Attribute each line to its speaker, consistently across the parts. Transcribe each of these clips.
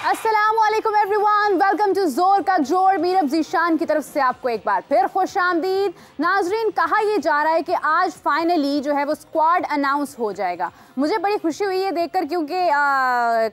Speaker 1: अस्सलामुअलैकुम everyone, welcome to जोर का जोर। मीरब जीशान की तरफ से आपको एक बार फिर खुश आमदीद। नाजरीन, कहा यह जा रहा है कि आज फाइनली जो है वो स्क्वाड अनाउंस हो जाएगा। मुझे बड़ी खुशी हुई है देखकर, क्योंकि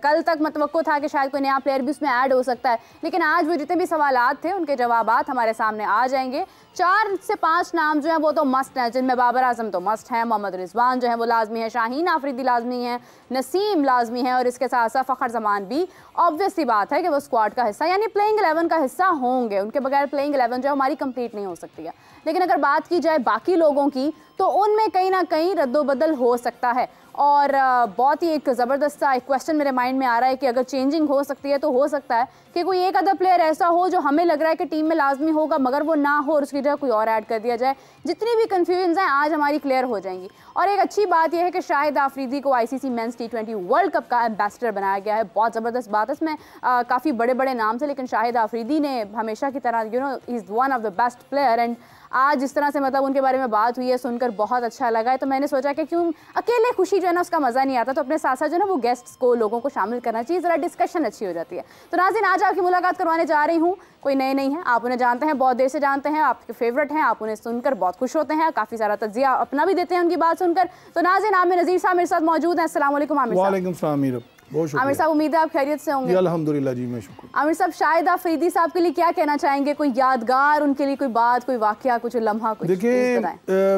Speaker 1: कल तक मतवक्को था कि शायद कोई नया प्लेयर भी उसमें ऐड हो सकता है, लेकिन आज वो जितने भी सवालात थे उनके जवाबात हमारे सामने आ जाएंगे। 4 से 5 नाम जो है वो तो मस्ट हैं, जिनमें बाबर आजम तो मस्ट है, मोहम्मद रिजवान जो है वो लाजमी है, शाहीन आफरीदी लाजमी है, नसीम लाजमी है और इसके साथ साथ फ़खर जमान भी ऑब्वियस सी बात है कि वो स्क्वाड का हिस्सा यानी प्लेइंग 11 का हिस्सा होंगे। उनके बगैर प्लेइंग 11 जो है हमारी कंप्लीट नहीं हो सकती है। लेकिन अगर बात की जाए बाकी लोगों की तो उनमें कहीं ना कहीं रद्दोबदल हो सकता है। और बहुत ही एक ज़बरदस्त सा एक क्वेश्चन मेरे माइंड में आ रहा है कि अगर चेंजिंग हो सकती है तो हो सकता है कि कोई एक आधा प्लेयर ऐसा हो जो हमें लग रहा है कि टीम में लाजमी होगा मगर वो ना हो और उसकी जगह कोई और ऐड कर दिया जाए। जितनी भी कन्फ्यूजन हैं आज हमारी क्लियर हो जाएंगी। और एक अच्छी बात यह है कि शाहिद आफरीदी को ICC men's T20 world cup का एम्बेसडर बनाया गया है। बहुत ज़बरदस्त बात है। इसमें काफ़ी बड़े बड़े नाम थे, लेकिन शाहिद आफरीदी ने हमेशा की तरह he is one of the best player. And आज जिस तरह से मतलब उनके बारे में बात हुई है सुनकर बहुत अच्छा लगा है। तो मैंने सोचा कि क्यों अकेले खुशी जो है ना उसका मज़ा नहीं आता, तो अपने साथ साथ जो है ना वो गेस्ट्स को लोगों को शामिल करना चाहिए, ज़रा डिस्कशन अच्छी हो जाती है। तो नाज़रीन, आज आपकी मुलाकात करवाने जा रही हूँ। कोई नए नहीं है, आप उन्हें जानते हैं, बहुत देर से जानते हैं, आपके फेवरेट हैं, आप उन्हें सुनकर बहुत खुश होते हैं, काफ़ी सारा तज्जिया अपना भी देते हैं उनकी बात सुनकर। तो नाज़रीन, आमिर नज़ीर साहब मेरे साथ मौजूद हैं। अस्सलाम वालेकुम आमिर साहब।
Speaker 2: वालेकुम सलाम मीरब।
Speaker 1: आमिर साहब, उम्मीद है आप खैरियत से होंगे।
Speaker 2: अल्हम्दुलिल्लाह जी, मैं शुक्र।
Speaker 1: आमिर साहब, शाहिद आफरीदी साहब के लिए क्या कहना चाहेंगे? कोई यादगार उनके लिए कोई बात, कोई वाकया, कुछ लम्हा?
Speaker 2: देखिए,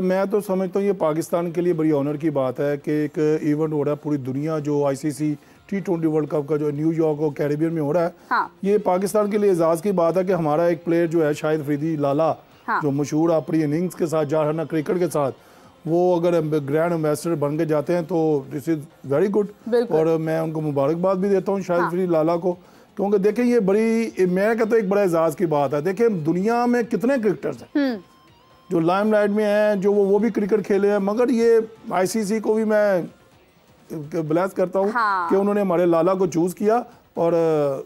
Speaker 2: मैं तो समझता हूँ ये पाकिस्तान के लिए बड़ी ऑनर की बात है कि एक इवेंट हो रहा है पूरी दुनिया, जो ICC T20 वर्ल्ड कप का जो न्यूयॉर्क और कैरिबियन में हो रहा है। हाँ। ये पाकिस्तान के लिए एजाज़ की बात है कि हमारा एक प्लेयर जो है शाहिद आफरीदी लाला, हाँ, जो मशहूर अपनी इनिंग्स के साथ जारहाना क्रिकेट के साथ वो अगर ग्रैंड एम्बेसडर बन के जाते हैं तो दिस इज़ वेरी गुड। और मैं उनको मुबारकबाद भी देता हूँ शाहिद आफरीदी लाला को, क्योंकि देखें ये बड़ी, मैं कहता हूँ एक बड़ा एजाज़ की बात है। देखें दुनिया में कितने क्रिकेटर्स हैं जो लाइमलाइट में हैं, जो वो भी क्रिकेट खेले हैं, मगर ये ICC को भी मैं ब्लेस करता हूँ कि उन्होंने हमारे लाला को चूज़ किया और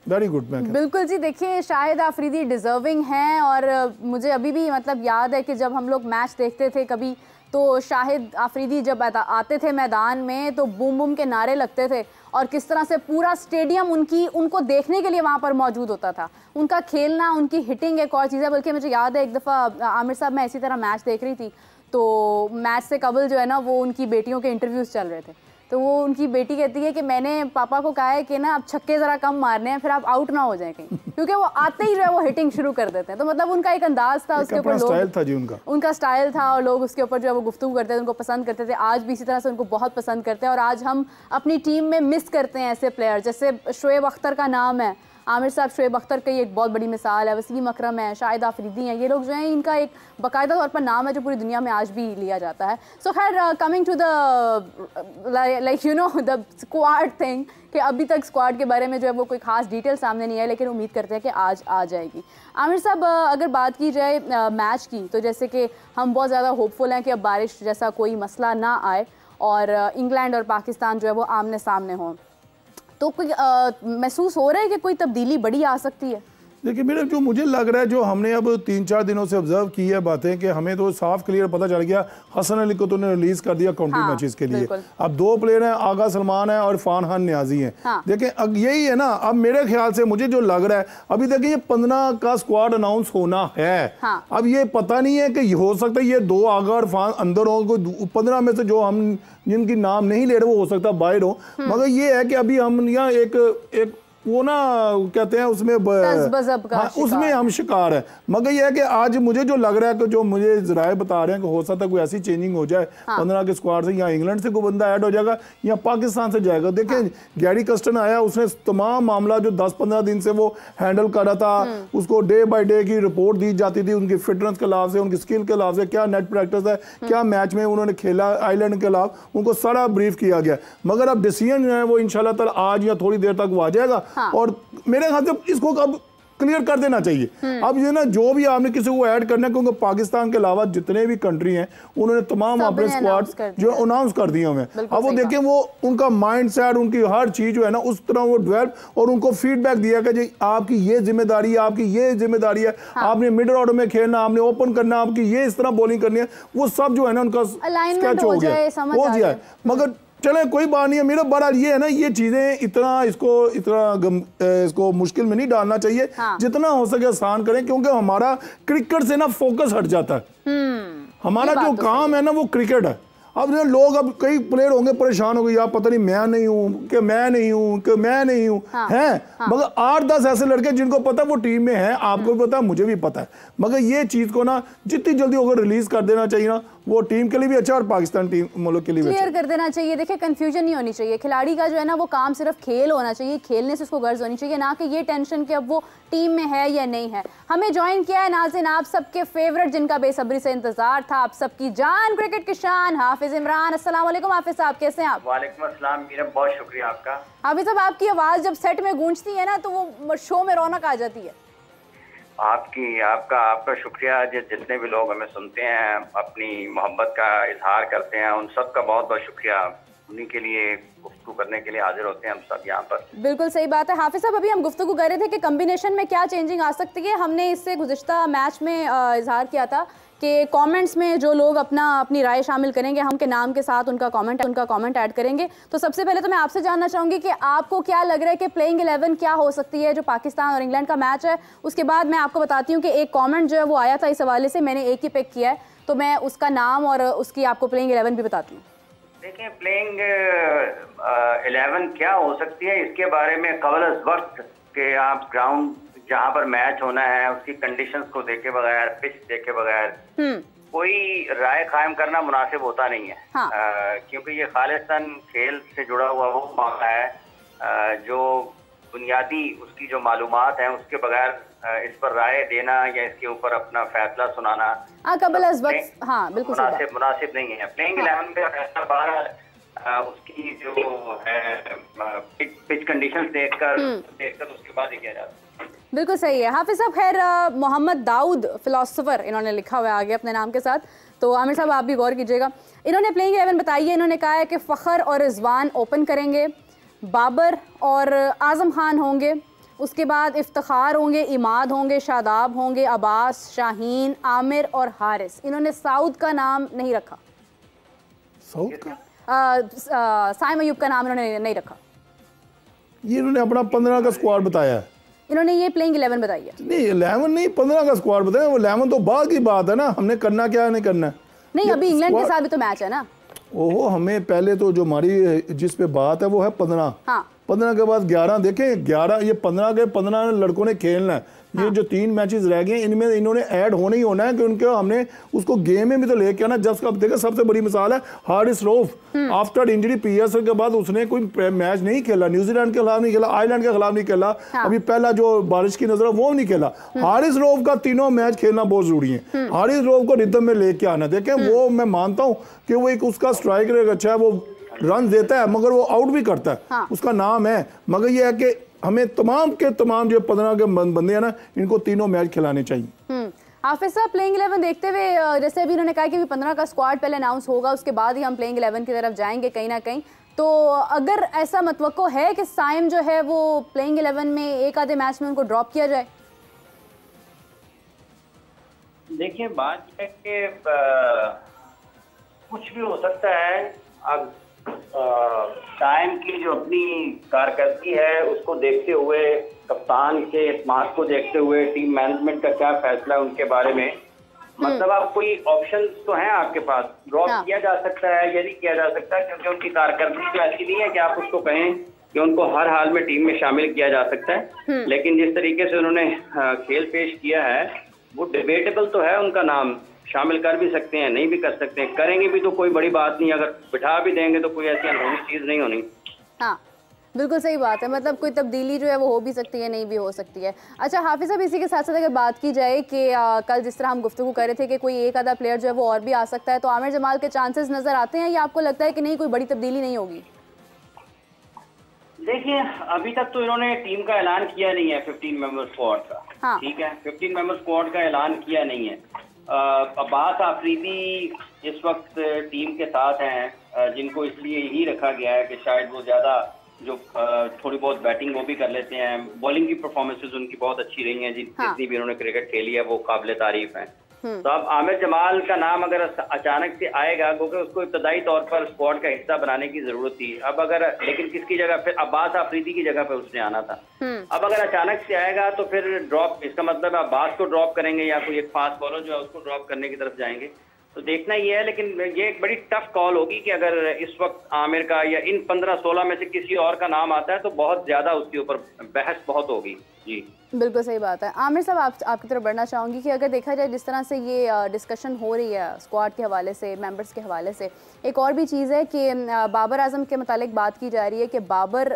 Speaker 2: वेरी गुड। मैं
Speaker 1: बिल्कुल जी, देखिए शाहिद आफरीदी डिज़र्विंग हैं। और मुझे अभी भी मतलब याद है कि जब हम लोग मैच देखते थे कभी, तो शाहिद आफरीदी जब आते थे मैदान में तो बूम बूम के नारे लगते थे और किस तरह से पूरा स्टेडियम उनको देखने के लिए वहाँ पर मौजूद होता था। उनका खेलना, उनकी हिटिंग एक और चीज़ है। बल्कि मुझे याद है एक दफ़ा आमिर साहब, मैं इसी तरह मैच देख रही थी, तो मैच से कबल जो है ना वो उनकी बेटियों के इंटरव्यूज़ चल रहे थे, तो वो उनकी बेटी कहती है कि मैंने पापा को कहा है कि ना अब छक्के ज़रा कम मारने हैं, फिर आप आउट ना हो जाएं कहीं, क्योंकि वो आते ही जो है वो हिटिंग शुरू कर देते हैं। तो मतलब उनका एक अंदाज था, उसके ऊपर
Speaker 2: स्टाइल था जी,
Speaker 1: उनका स्टाइल था और लोग उसके ऊपर जो है वो गुफ्तगू करते थे, उनको पसंद करते थे। आज भी इसी तरह से उनको बहुत पसंद करते हैं और आज हम अपनी टीम में मिस करते हैं ऐसे प्लेयर। जैसे शोएब अख्तर का नाम है, आमिर साहब शोएब अख्तर की एक बहुत बड़ी मिसाल है, वसीम अकरम है, शाहिद आफरीदी हैं, ये लोग जो हैं इनका एक बाकायदा तौर पर नाम है जो पूरी दुनिया में आज भी लिया जाता है। सो खैर, coming to the like you know the squad thing, कि अभी तक स्क्वाड के बारे में जो है वो कोई खास डिटेल सामने नहीं है, लेकिन उम्मीद करते हैं कि आज आ जाएगी। आमिर साहब, अगर बात की जाए मैच की, तो जैसे कि हम बहुत ज़्यादा होपफुल हैं कि अब बारिश जैसा कोई मसला ना आए और इंग्लैंड और पाकिस्तान जो है वो आमने सामने हों, तो कोई महसूस हो रहा है कि कोई तब्दीली बड़ी आ सकती है?
Speaker 2: देखिए मेरा जो मुझे लग रहा है, जो हमने अब 3-4 दिनों से ऑब्जर्व की है बातें, कि हमें तो साफ क्लियर पता चल गया हसन अली को तो ने रिलीज कर दिया काउंटी मैचेस के लिए। अब 2 प्लेयर हैं, आगा सलमान है और इरफान खान न्याजी हैं। देखें अब यही है ना, अब मेरे ख्याल से मुझे जो लग रहा है, अभी देखिए ये 15 का स्क्वाड अनाउंस होना है। अब ये पता नहीं है कि हो सकता है ये 2 आगा और इरफान अंदर हो, 15 में से जो हम जिनकी नाम नहीं ले रहे वो हो सकता है बाहर हो। मगर ये है कि अभी हम यहाँ एक वो ना कहते हैं उसमें उसमें हम शिकार है। मगर ये है कि आज मुझे जो लग रहा है कि जो मुझे जराए बता रहे हैं कि हो सकता है कोई ऐसी चेंजिंग हो जाए 15 के स्क्वाड से, या इंग्लैंड से कोई बंदा ऐड हो जाएगा या पाकिस्तान से जाएगा। देखें गैरी कस्टन आया, उसने तमाम मामला जो 10-15 दिन से वो हैंडल कर रहा था, उसको डे बाई डे की रिपोर्ट दी जाती थी उनकी फिटनेस के लाभ से, उनकी स्किल के लाभ से, क्या नेट प्रैक्टिस है, क्या मैच में उन्होंने खेला आइलैंड के खिलाफ, उनको सारा ब्रीफ किया गया। मगर अब डिसीजन जो है वो इंशाल्लाह ताला आज या थोड़ी देर तक वो आ जाएगा। और मेरे ख्याल से इसको अब क्लियर कर देना चाहिए। अब ये ना जो भी आपने किसी को ऐड करना है, क्योंकि पाकिस्तान के अलावा जितने भी कंट्री हैं उन्होंने तमाम अपने स्क्वाड जो अनाउंस कर दिए हुए हैं। अब वो देखें वो उनका माइंड सेट, उनकी हर चीज जो है ना उस तरह वो डेवलप, और उनको फीडबैक दिया कि जी आपकी ये जिम्मेदारी है, आपकी ये जिम्मेदारी है, आपने मिडिल ऑर्डर में खेलना, आपने ओपन करना, आपकी ये इस तरह बॉलिंग करनी है, वो सब जो है ना उनका स्केच हो गया, हो गया है। मगर चले कोई बात नहीं है। मेरा बड़ा ये है ना, ये चीजें इसको मुश्किल में नहीं डालना चाहिए। हाँ। जितना हो सके आसान करें, क्योंकि हमारा क्रिकेट से ना फोकस हट जाता है। हमारा जो काम है ना वो क्रिकेट है। अब लोग, अब कई प्लेयर होंगे परेशान हो गए, यार पता नहीं मैं नहीं हूँ कि मैं नहीं हूँ कि मैं नहीं हूँ। हाँ, हैं हाँ। मगर 8-10 ऐसे लड़के जिनको पता वो टीम में है, आपको भी पता है, मुझे भी पता है। मगर ये चीज को ना जितनी जल्दी होकर रिलीज कर देना चाहिए ना, वो टीम के लिए भी अच्छा और पाकिस्तान टीम मुल्क के लिए भी
Speaker 1: क्लियर कर देना चाहिए। देखिए कंफ्यूजन नहीं होनी चाहिए। खिलाड़ी का जो है ना वो काम सिर्फ खेल होना चाहिए, खेलने से उसको गर्ज होनी चाहिए, ना कि ये टेंशन कि अब वो टीम में है या नहीं है। हमें ज्वाइन किया है नाज़रीन आप सबके फेवरेट, जिनका बेसब्री से इंतजार था, आप सबकी जान, क्रिकेट की शान, हाफिज इमरान। अस्सलाम वालेकुम हाफिज साहब, कैसे हैं आप?
Speaker 3: वालेकुम अस्सलाम मीरब, बहुत शुक्रिया आपका।
Speaker 1: हाफिज साहब, आपकी आवाज़ जब सेट में गूंजती है ना तो वो शो में रौनक आ जाती है।
Speaker 3: आपका शुक्रिया। जितने भी लोग हमें सुनते हैं, अपनी मोहब्बत का इजहार करते हैं, उन सब का बहुत बहुत शुक्रिया। उन्हीं के लिए गुफ्तगू करने के लिए हाजिर होते हैं हम सब यहाँ पर। बिल्कुल
Speaker 1: सही बात है। हाफिज साहब, अभी हम गुफ्तगू कर रहे थे कि कम्बिनेशन में क्या चेंजिंग आ सकती है। हमने इससे गुज़िश्ता मैच में इजहार किया था कि कमेंट्स में जो लोग अपनी राय शामिल करेंगे, हम के नाम के साथ उनका कमेंट ऐड करेंगे। तो सबसे पहले तो मैं आपसे जानना चाहूँगी कि आपको क्या लग रहा है कि प्लेइंग 11 क्या हो सकती है जो पाकिस्तान और इंग्लैंड का मैच है। उसके बाद मैं आपको बताती हूँ कि एक कमेंट जो है वो आया था इस हवाले से, मैंने एक ही पिक किया है, तो मैं उसका नाम और उसकी आपको प्लेइंग 11 भी बताती हूँ।
Speaker 3: देखिए, प्लेइंग 11 क्या हो सकती है, इसके बारे में कबल वक्त के आप ग्राउंड जहाँ पर मैच होना है उसकी कंडीशंस को देखे बगैर, पिच देखे बगैर कोई राय कायम करना मुनासिब होता नहीं है। हाँ। क्योंकि ये खालिस्तान खेल से जुड़ा हुआ वो मामला है जो बुनियादी उसकी जो मालूमात हैं उसके बगैर इस पर राय देना या इसके ऊपर अपना फैसला सुनाना मुनासिब नहीं है। प्लेइंग 11 में फैसला बाहर उसकी जो है पिच कंडीशंस देखकर उसके बाद ही किया जाता है।
Speaker 1: बिल्कुल सही है हाफिज साहब। खैर, मोहम्मद दाऊद फिलोसोफर इन्होंने लिखा हुआ है आगे अपने नाम के साथ, तो आमिर साहब आप भी गौर कीजिएगा। इन्होंने प्लेइंग 11 बताई है। इन्होंने कहा है कि फ़खर और रिजवान ओपन करेंगे, बाबर और आज़म खान होंगे, उसके बाद इफ्तिखार होंगे, इमाद होंगे, शादाब होंगे, अब्बास, शाहीन, आमिर और हारिस। इन्होंने साउद का नाम नहीं रखा।
Speaker 2: साउद का
Speaker 1: साइम अयूब का नाम इन्होंने नहीं रखा।
Speaker 2: ये इन्होंने अपना 15 का स्क्वाड बताया है।
Speaker 1: इन्होंने ये प्लेइंग 11 बताई है।
Speaker 2: नहीं 11 नहीं, 15 का स्क्वाड बताया। वो 11 तो बाद की बात है ना, हमने करना क्या नहीं करना।
Speaker 1: नहीं, अभी इंग्लैंड के साथ भी तो मैच है ना।
Speaker 2: ओहो, हमें पहले तो जो हमारी जिस पे बात है वो है 15। हाँ। 15 के बाद 11 देखें, 11 ये 15 के 15 लड़कों ने खेलना है। हाँ। ये जो 3 मैचेस रह गए इनमें इन्होंने ऐड होना ही होना है, क्योंकि हमने उसको गेम में भी तो लेके आना। जब कब देखा, सबसे बड़ी मिसाल है Haris Rauf. After injury PSL के बाद उसने कोई मैच नहीं खेला, न्यूजीलैंड के खिलाफ नहीं खेला, आयरलैंड के खिलाफ नहीं खेला। हाँ। अभी पहला जो बारिश की नजर वो नहीं खेला। हारिस रऊफ का तीनों मैच खेलना बहुत जरूरी है। हारिस रऊफ को रिदम में लेके आना। देखें, वो मैं मानता हूँ कि वो एक उसका स्ट्राइक रेट अच्छा है, वो रन देता है मगर वो आउट भी करता है। हाँ। उसका नाम है। मगर ये है कि हमें तमाम के तमाम जो 15 के बंदे हैं ना, इनको तीनों मैच खिलाने चाहिए।
Speaker 1: हाफिज साहब, प्लेइंग 11 देखते हुए, जैसे अभी उन्होंने कहा कि 15 का स्क्वाड पहले अनाउंस होगा, उसके बाद ही हम प्लेइंग 11 की तरफ जाएंगे कहीं ना कहीं। तो अगर ऐसा मतवक्को है कि साइम जो है वो प्लेइंग 11 में एक आधे मैच में उनको ड्रॉप किया जाए।
Speaker 3: देखिए, बात है कि कुछ भी हो सकता है। अब टाइम की जो अपनी कारकर्दगी है उसको देखते हुए, कप्तान के इस्तेमाल को देखते हुए, टीम मैनेजमेंट का क्या फैसला है उनके बारे में, मतलब आप कोई ऑप्शन तो हैं आपके पास। ड्रॉप किया जा सकता है या नहीं किया जा सकता, क्योंकि उनकी कारकर्दगी तो ऐसी नहीं है कि आप उसको कहें कि उनको हर हाल में टीम में शामिल किया जा सकता है। लेकिन जिस तरीके से उन्होंने खेल पेश किया है वो डिबेटेबल तो है। उनका नाम शामिल कर भी सकते हैं, नहीं भी कर सकते हैं, करेंगे भी तो कोई बड़ी बात नहीं। अगर बिठा भी देंगे तो कोई ऐसी अनहोनी चीज़ नहीं होनी।
Speaker 1: हाँ, बिल्कुल सही बात है। मतलब कोई तब्दीली जो है वो हो भी सकती है, नहीं भी हो सकती है। अच्छा हाफिज साहब, इसी के साथ साथ अगर बात की जाए कि कल जिस तरह हम गुफ्तगू कर रहे थे कि कोई एक आधा प्लेयर जो है वो और भी आ सकता है, तो आमिर जमाल के चांसेस नज़र आते हैं या आपको लगता है कि नहीं, कोई बड़ी तब्दीली नहीं होगी?
Speaker 3: देखिए, अभी तक तो इन्होंने टीम का ऐलान किया नहीं है 15 मेंबर स्क्वाड का। हाँ। ठीक है, 15 मेंबर स्क्वाड का ऐलान किया नहीं है। अब्बास आफरीदी इस वक्त टीम के साथ हैं, जिनको इसलिए ही रखा गया है कि शायद वो ज़्यादा जो थोड़ी बहुत बैटिंग वो भी कर लेते हैं। बॉलिंग की परफॉर्मेंसेज उनकी बहुत अच्छी रही हैं। जितनी भी उन्होंने क्रिकेट खेली है वो काबिल तारीफ हैं। तो अब आमिर जमाल का नाम अगर अचानक से आएगा, क्योंकि उसको इब्तदाई तौर पर स्क्वाड का हिस्सा बनाने की जरूरत थी, अब अगर लेकिन किसकी जगह, फिर अब्बास आफरीदी की जगह पे उसने आना था। अब अगर अचानक से आएगा तो फिर ड्रॉप, इसका मतलब अब्बास को ड्रॉप करेंगे या कोई एक फास्ट बॉलर जो है उसको ड्रॉप करने की तरफ जाएंगे, तो देखना ये है। लेकिन ये एक बड़ी टफ कॉल होगी कि अगर इस वक्त आमिर का या इन 15-16 में से किसी और का नाम आता है तो बहुत ज्यादा उसके ऊपर बहस बहुत होगी। जी
Speaker 1: बिल्कुल सही बात है। आमिर साहब, आपकी तरफ बढ़ना चाहूँगी कि अगर देखा जाए जिस तरह से ये डिस्कशन हो रही है स्क्वाड के हवाले से, मेंबर्स के हवाले से, एक और भी चीज़ है कि बाबर आजम के मुतालिक बात की जा रही है कि बाबर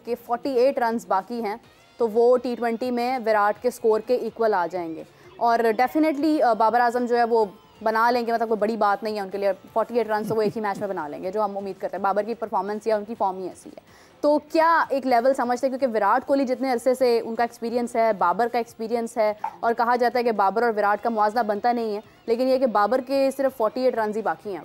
Speaker 1: के 48 रन्स बाकी हैं, तो वो T20 में विराट के स्कोर के इक्वल आ जाएंगे और डेफिनेटली बाबर आजम जो है वो बना लेंगे, मतलब कोई बड़ी बात नहीं है उनके लिए। 48 रन तो वो एक ही मैच में बना लेंगे, जो हम उम्मीद करते हैं। बाबर की परफॉर्मेंस या उनकी फॉर्म ही ऐसी है। तो क्या एक लेवल समझते हैं, क्योंकि विराट कोहली जितने अरसे से उनका एक्सपीरियंस है, बाबर का एक्सपीरियंस है, और कहा जाता है कि बाबर और विराट का मुआवजा बनता नहीं है, लेकिन ये कि बाबर के सिर्फ 48 रन ही बाकी हैं।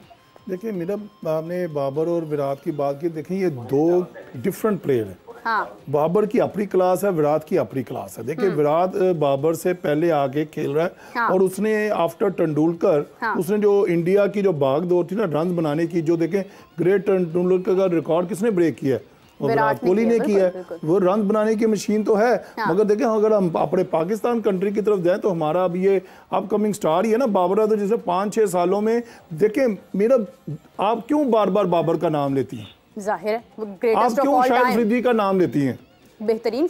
Speaker 2: देखिए मेरा, आपने बाबर और विराट की बात की, देखिए ये दो डिफरेंट प्लेयर हैं।
Speaker 1: हाँ।
Speaker 2: बाबर की अपनी क्लास है, विराट की अपनी क्लास है। देखिए विराट बाबर से पहले आगे खेल रहा है। हाँ। और उसने आफ्टर तेंदुलकर, हाँ, उसने जो इंडिया की जो भाग दौड़ थी ना रन बनाने की, जो देखें ग्रेट तेंदुलकर का रिकॉर्ड किसने ब्रेक किया है? विराट कोहली ने किया है। वो रन बनाने की मशीन तो है। हाँ। मगर देखें अगर हम अपने पाकिस्तान कंट्री की तरफ जाएं तो हमारा अब ये अपकमिंग स्टार ही है ना बाबर आजम, जैसे 5-6 सालों में देखें मेरा, आप क्यों बार बार बाबर का नाम लेती हैं?
Speaker 1: जाहिर है
Speaker 2: आप क्यों शाहिद अफरीदी का नाम लेती हैं?
Speaker 1: बेहतरीन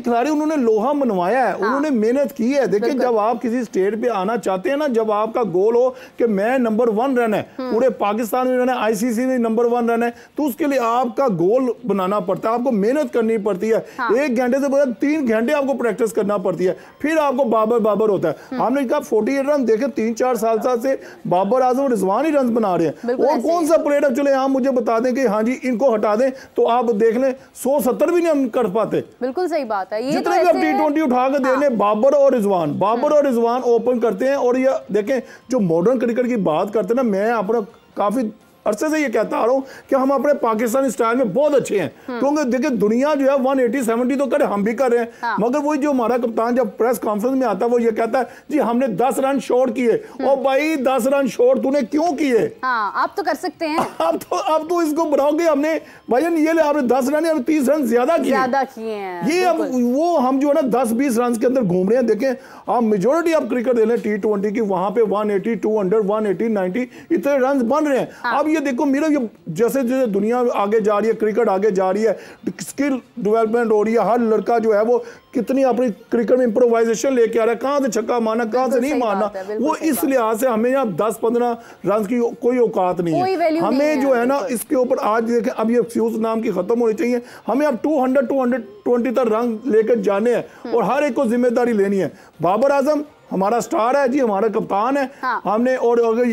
Speaker 1: खिलाड़ी, उन्होंने लोहा मनवाया है। हाँ। उन्होंने मेहनत की है। देखिए जब आप किसी स्टेट पे आना चाहते हैं ना, जब आपका गोल हो कि मैं नंबर 1 रन है, पूरे पाकिस्तान में रन है, ICC में नंबर 1 रन है, तो उसके लिए आपका गोल बनाना पड़ता है, आपको मेहनत करनी पड़ती है। हाँ। 1 घंटे से बड़ा 3 घंटे आपको प्रैक्टिस करना पड़ती है, फिर आपको बाबर होता है। हमने कहा 48 रन, देखे 3-4 साल से बाबर आजम और रिजवान ही रन बना रहे हैं। और कौन सा प्लेयर, चले आप मुझे बता दें कि हाँ जी इनको हटा दें, तो आप देख लें 170 भी नहीं कर पाते। बिल्कुल सही बात है। ये
Speaker 2: जितने भी अब T20 उठा कर दे लें, बाबर और रिजवान ओपन करते हैं। और ये देखें जो मॉडर्न क्रिकेट की बात करते हैं ना, मैं अपना काफी अरसे से ये कहता आ रहा हूँ कि हम अपने पाकिस्तानी स्टाइल में बहुत अच्छे हैं, क्योंकि देखिए दुनिया जो है 180-70 तो करे, हम भी कर रहे हैं। हाँ। मगर वही जो हमारा कप्तान जब प्रेस कॉन्फ्रेंस में आता है वो ये कहता है जी हमने 10 रन शॉर्ट किए। और भाई 10 रन शॉर्ट तूने क्यों किए?
Speaker 1: हाँ, आप तो कर सकते हैं।
Speaker 2: अब तो इसको बनाओगे हमने भाई ये आपने 10 रन या 30 रन ज्यादा किए हैं। ये अब वो हम जो है ना 10-20 रन के अंदर घूम रहे हैं। देखें आप मेजोरिटी आप क्रिकेट दे लें T20 की, वहां पे 180, 200, 180, 90 इतने रन बन रहे हैं। अब ये देखो मेरा, ये जैसे जैसे दुनिया आगे जा रही है, क्रिकेट आगे जा रही है, स्किल डेवलपमेंट हो रही है, हर लड़का जो है वो कितनी अपनी क्रिकेट में इंप्रोवाइजेशन लेके आ रहा है, कहां से छक्का मारना, कहां से नहीं मारना। वो इस लिहाज से हमें यहाँ 10-15 रन की कोई औकात नहीं है। हमें जो है ना इसके ऊपर आज देखें, अब ये फ्यूज नाम की खत्म होनी चाहिए। हमें अब 200-220 तक रन लेकर जाने हैं और हर एक को जिम्मेदारी लेनी है। बाबर आजम हमारा स्टार है जी, हमारा कप्तान है। हाँ। हमने, और अगर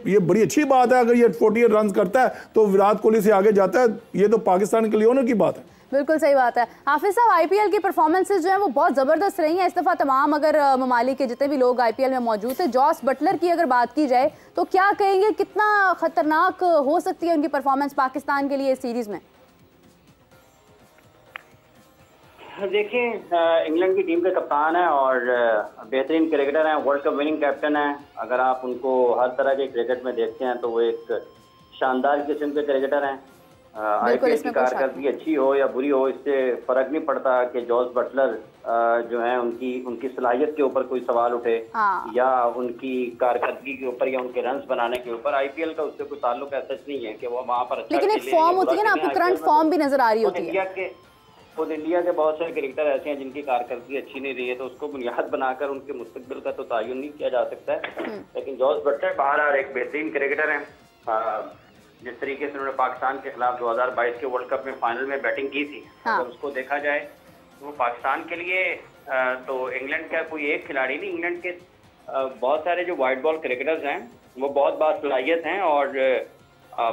Speaker 2: ये बड़ी अच्छी बात है अगर ये 48 रन करता है तो विराट कोहली से आगे जाता है, ये तो पाकिस्तान के लिए ऑनर की बात है।
Speaker 1: बिल्कुल सही बात है। हाफिज साहब, IPL की परफॉर्मेंसेज जो है वो बहुत ज़बरदस्त रही हैं इस दफ़ा। तमाम अगर ममालिक के जितने भी लोग IPL में मौजूद थे, जॉस बटलर की अगर बात की जाए तो क्या कहेंगे, कितना खतरनाक हो सकती है उनकी परफॉर्मेंस पाकिस्तान के लिए इस सीरीज में?
Speaker 3: देखिए इंग्लैंड की टीम के कप्तान है और बेहतरीन क्रिकेटर हैं, वर्ल्ड कप विनिंग कैप्टन हैं। अगर आप उनको हर तरह के क्रिकेट में देखते हैं तो वो एक शानदार किस्म के क्रिकेटर हैं। IPL की कारकर्दगी अच्छी हो या बुरी हो, इससे फर्क नहीं पड़ता कि जॉस बटलर जो है उनकी सलाहियत के ऊपर कोई सवाल उठे। हाँ। या उनकी कारकर्दगी के ऊपर या उनके रन्स बनाने के ऊपर। IPL का उससे कोई ताल्लुक ऐसा नहीं है कि वो वहाँ पर अच्छा,
Speaker 1: लेकिन एक फॉर्म होती है ना, आपको करंट फॉर्म भी नजर आ रही होती है।
Speaker 3: खुद इंडिया के बहुत सारे क्रिकेटर ऐसे हैं जिनकी कारकर्दगी अच्छी नहीं रही है, तो उसको बुनियाद बनाकर उनके मुस्तकबिल का तो तयन नहीं किया जा सकता है। लेकिन जॉस बटलर बहरहाल एक बेहतरीन क्रिकेटर हैं। जिस तरीके से उन्होंने पाकिस्तान के खिलाफ 2022 के वर्ल्ड कप में फाइनल में बैटिंग की थी, अगर उसको देखा जाए तो वो पाकिस्तान के लिए तो इंग्लैंड का कोई एक खिलाड़ी नहीं, इंग्लैंड के बहुत सारे जो वाइट बॉल क्रिकेटर्स हैं वो बहुत बासलाहियत हैं और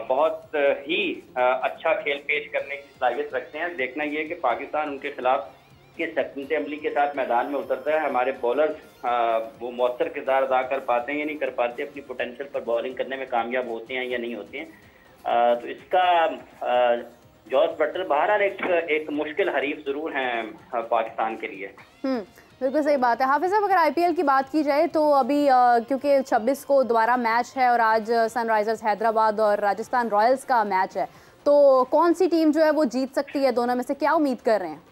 Speaker 3: बहुत ही अच्छा खेल पेश करने की सलाहियत रखते हैं। देखना ये है कि पाकिस्तान उनके खिलाफ किस हकमत अमली के साथ मैदान में उतरता है। हमारे बॉलर्स वो मौसर किरदार अदा कर पाते हैं या नहीं कर पाते, अपनी पोटेंशियल पर बॉलिंग करने में कामयाब होते हैं या नहीं होते हैं। तो इसका जॉस बटलर बहरहाल एक मुश्किल हरीफ जरूर हैं पाकिस्तान के लिए।
Speaker 1: बिल्कुल सही बात है। हाफिज साहब, अगर आईपीएल की बात की जाए तो अभी क्योंकि 26 को दोबारा मैच है और आज सनराइजर्स हैदराबाद और राजस्थान रॉयल्स का मैच है, तो कौन सी टीम जो है वो जीत सकती है? दोनों में से क्या उम्मीद कर रहे हैं?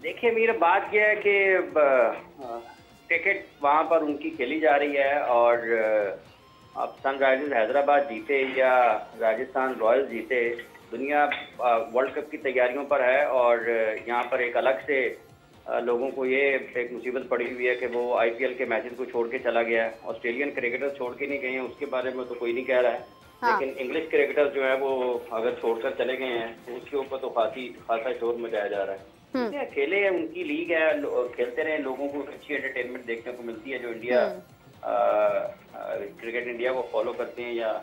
Speaker 3: देखिए मेरा बात यह है कि क्रिकेट वहाँ पर उनकी खेली जा रही है और अब सनराइजर्स हैदराबाद जीते या राजस्थान रॉयल्स जीते, दुनिया वर्ल्ड कप की तैयारियों पर है और यहाँ पर एक अलग से लोगों को ये एक मुसीबत पड़ी हुई है कि वो आईपीएल के मैचेस को छोड़ के चला गया है। ऑस्ट्रेलियन क्रिकेटर छोड़ के नहीं गए हैं, उसके बारे में तो कोई नहीं कह रहा है। हाँ। लेकिन इंग्लिश क्रिकेटर जो है वो अगर छोड़कर चले गए हैं तो उसके ऊपर तो खासा शोर मचाया जा रहा है। खेले है, उनकी लीग है, खेलते रहे, लोगों को अच्छी एंटरटेनमेंट देखने को मिलती है जो इंडिया क्रिकेट इंडिया को फॉलो करते हैं या